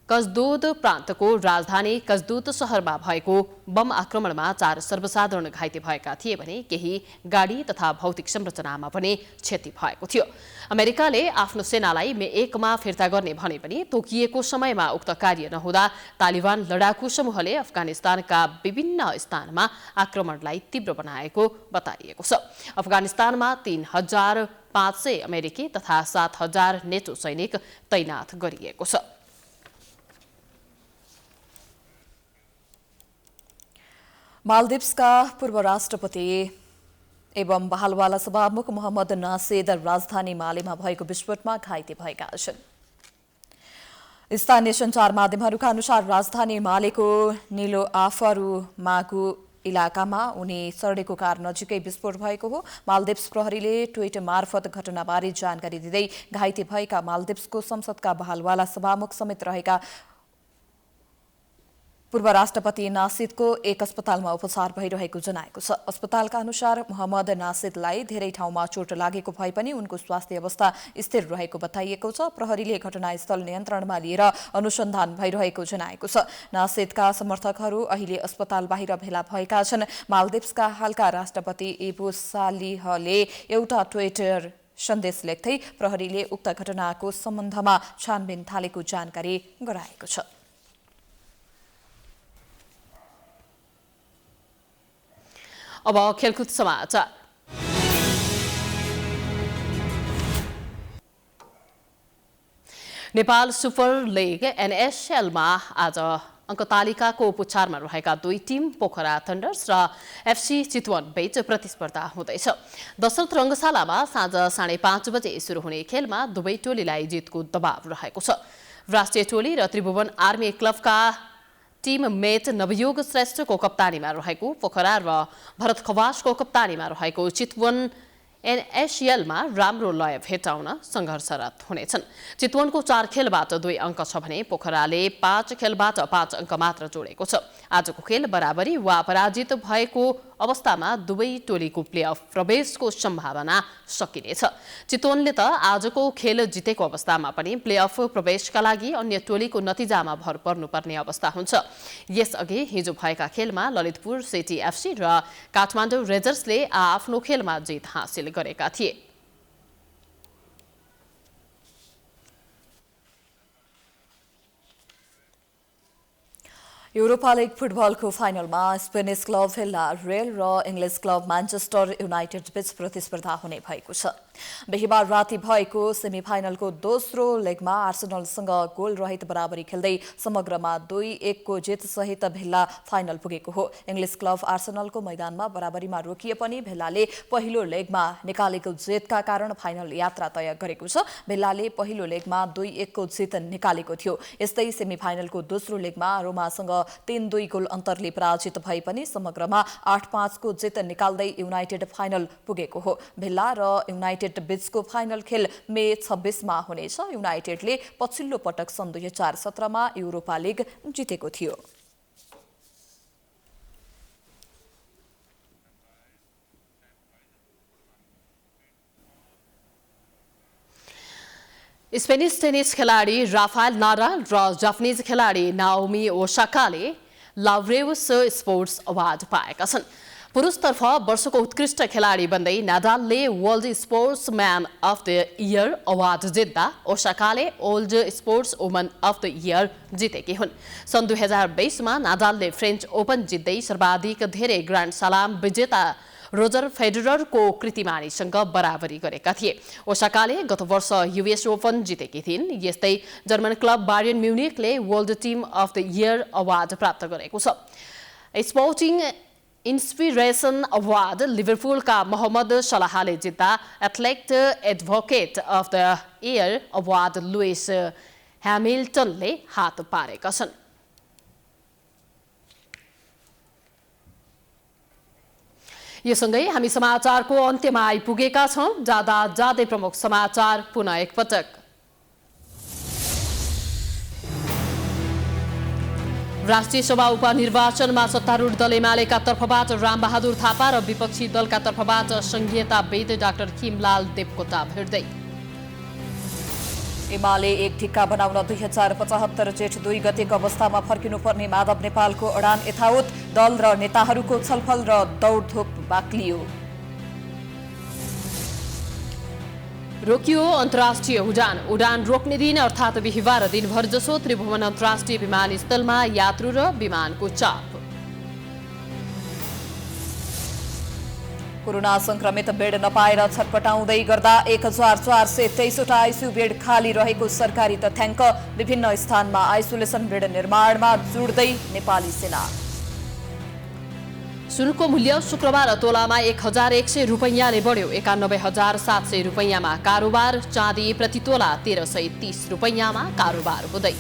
कजदोद प्रान्तको राजधानी कजदोद शहरमा भएको बम आक्रमणमा 4 सर्वसाधारण घाइते भएका थिए भने केही गाडी तथा भौतिक संरचनामा पनि क्षति भएको थियो। अमेरिकाले आफ्नो सेनालाई मे 1 मा फिर्ता गर्ने भने पनि तोकिएको समयमा उक्त कार्य नहुँदा तालिबान लडाकु समूहले अफगानिस्तानका विभिन्न स्थानमा आक्रमणलाई तीव्र बनाएको बताइएको छ। अफगानिस्तानमा 3,500 अमेरिकी तथा 7,000 नेटो सैनिक तैनात गरिएको छ। मालदिप्सका पूर्व राष्ट्रपति एवं बहालवाला सभामुख मोहम्मद नासेद राजधानी मालेमा भएको विस्फोटमा घाइते भएका छन्। स्थानीय सञ्चार माध्यमहरूका अनुसार राजधानी मालेको निलो आफरू मागु इलाकामा उनी सडेको कार नजिकै विस्फोट भएको हो। मालदिप्स प्रहरीले ट्विट मार्फत घटनाबारे जानकारी दिँदै घाइते भएका मालदिप्सको संसदका बहालवाला सभामुख समेत रहेका पूर्व राष्ट्रपति नासिदको एक अस्पतालमा उपचार भइरहेको जनाएको छ। अस्पतालका अनुसार मोहम्मद नासिदलाई धेरै ठाउँमा चोट लागेको भए पनि उनको स्वास्थ्य अवस्था स्थिर रहेको बताइएको छ। प्रहरीले घटनास्थल नियन्त्रणमा लिएर अनुसन्धान भइरहेको जनाएको छ। नासिदका समर्थकहरू अहिले अस्पताल बाहिर भेला भएका छन्। मालदिप्सका हालका राष्ट्रपति इबो सालिहले एउटा ट्विटर सन्देश लेख्दै प्रहरीले उक्त घटनाको सम्बन्धमा छानबिन थालेको जानकारी गराएको छ। अब खेलकुद समाचार। नेपाल सुपर लिग एनएसएलमा आज अङ्कतालिकाको पुच्छारमा रहेका 2 टिम पोखरा थन्डर्स र एफसी चितवन बीच प्रतिस्पर्धा हुँदैछ। दशरथ रङ्गशालामा साँझ 5:30 बजे सुरु हुने खेलमा दुवै टोलीलाई जितको दबाव रहेको छ। राष्ट्रिय टोली र त्रिभुवन आर्मी क्लबका टिम मेट नवयोग श्रेष्ठको कप्तानीमा रहेको पोखरा र भरत खवासको कप्तानीमा रहेको चितवन एनएसएलमा राम्रो लय भेटाउन सङ्घर्षरत हुनेछन्। चितवनको 4 खेलबाट 2 अङ्क छ भने पोखराले 5 खेलबाट 5 अङ्क मात्र जोडेको छ। आजको खेल बराबरी वा पराजित भएको अवस्थामा दुवै टोलीको प्लेअफ प्रवेशको सम्भावना सकिनेछ। चितवनले त आजको खेल जितेको अवस्थामा पनि प्लेअफ प्रवेशका लागि अन्य टोलीको नतिजामा भर पर्नुपर्ने अवस्था हुन्छ। यसअघि हिजो भएका खेलमा ललितपुर सिटी एफसी र काठमाडौँ रेजर्सले आफ्नो खेलमा जित हासिल गरेका थिए। युरोपा लिग फुटबलको फाइनलमा स्पेनिस क्लब भिल्ला रियल र इङ्ग्लिस क्लब म्यान्चेस्टर युनाइटेड बीच प्रतिस्पर्धा हुने भएको छ। बिहिबार राति भएको सेमिफाइनलको दोस्रो लेगमा आर्सेनलसँग गोल रहित बराबरी खेल्दै समग्रमा 2-1 को जितसहित भेल्ला फाइनल पुगेको हो। इङ्ग्लिस क्लब आर्सेनलको मैदानमा बराबरीमा रोकिए पनि भेल्लाले पहिलो लेगमा निकालेको जितका कारण फाइनल यात्रा तय गरेको छ। भेल्लाले पहिलो लेगमा 2-1 को जित निकालेको थियो। यस्तै सेमिफाइनलको दोस्रो लेगमा रोमासँग 3-2 गोल अन्तरले पराजित भए पनि समग्रमा 8-5 को जित निकाल्दै युनाइटेड फाइनल पुगेको हो। भेल्ला र युनाइटेड बीचको फाइनल खेल मे 26 मा हुनेछ। युनाइटेडले पछिल्लो पटक सन् 2017 मा युरोपा लिग जितेको थियो। स्पेनिस टेनिस खेलाडी राफायल नाडाल र जापानिज खेलाडी नाओमी ओसाकाले लाभ्रेवस स्पोर्ट्स अवार्ड पाएका छन्। पुरुषतर्फ वर्षको उत्कृष्ट खेलाडी बन्दै नाडालले world sportsman of the year award जित्दा ओसाकाले world sports woman of the year जितेकी हुन्। सन् 2020 मा नाडालले फ्रेन्च ओपन जित्दै सर्वाधिक धेरै ग्रान्ड स्लाम विजेता रोजर फेडररको कृतिमानीसँग बराबरी गरेका थिए। ओसाकाले गत वर्ष युएस ओपन जितेकी थिइन्। यस्तै जर्मन क्लब बायर्न म्युनिकले world team of the year award प्राप्त गरेको छ। स्पोर्टिङ इन्स्पिरेसन अवार्ड लिभरपुलका मोहम्मद सलाहले जित्दा athlete advocate of the year award Lewis ह्यामिल्टनले हात पारेका छन्। यो सँगै हामी समाचारको अन्त्यमा आइपुगेका छौं। जाँदा जाँदै प्रमुख समाचार पुनः एकपटक। राष्ट्रिय सभा उपनिर्वाचनमा सत्तारूढ दल एमालेका तर्फबाट रामबहादुर थापा र विपक्षी दलका तर्फबाट संघीयताविद डाक्टर खिमलाल देवकोटा भिड्दै। एमाले एक ठिक्का बनाउन 2075 जेठ 2 गतेको अवस्थामा फर्किनुपर्ने माधव नेपालको अडान यथावत। दल र नेताहरूको छलफल र दौडधुप बाक्लियो। रोकियो अन्तर्राष्ट्रिय उडान रोक्ने दिन अर्थात् बिहिबार दिनभर जसो त्रिभुवन अन्तर्राष्ट्रिय विमानस्थलमा यात्रु र विमानको चाप। कोरोना संक्रमित बेड नपाएर छटपटाउँदै गर्दा 1423 वटा आइसियु बेड खाली रहेको सरकारी तथ्याङ्क। विभिन्न स्थानमा आइसोलेसन बेड निर्माणमा जुट्दै नेपाली सेना। सुनको मूल्य शुक्रबार तोलामा 1100 रुपैयाँले बढ्यो। 91,700 रुपैयाँमा कारोबार। चाँदी प्रति तोला 1330 रुपैयाँमा कारोबार हुँदै।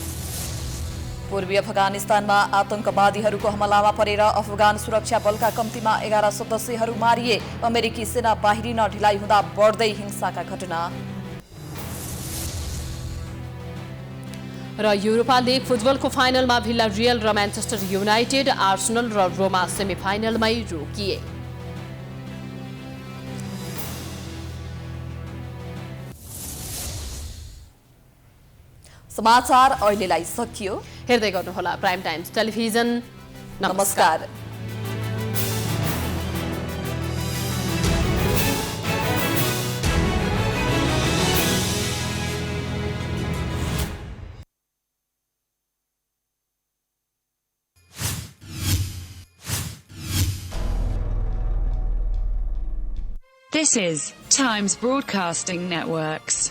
पूर्वी अफगानिस्तानमा आतंकवादीहरूको हमलामा परेर अफगान सुरक्षा बलका कम्तीमा 11 सदस्यहरू मारिए। अमेरिकी सेना बाहिरिन ढिलाइ हुँदा बढ्दै हिंसाका घटना। र युरोपा लिग फुटबलको फाइनलमा भिल्लारियल र म्यान्चेस्टर युनाइटेड, आर्सेनल र रोमा सेमिफाइनलमै रोकिए। समाचार अहिलेलाई सकियो। हेर्दै गर्नुहोला प्राइम टाइम्स टेलिभिजन। नमस्कार। This is Times Broadcasting Networks.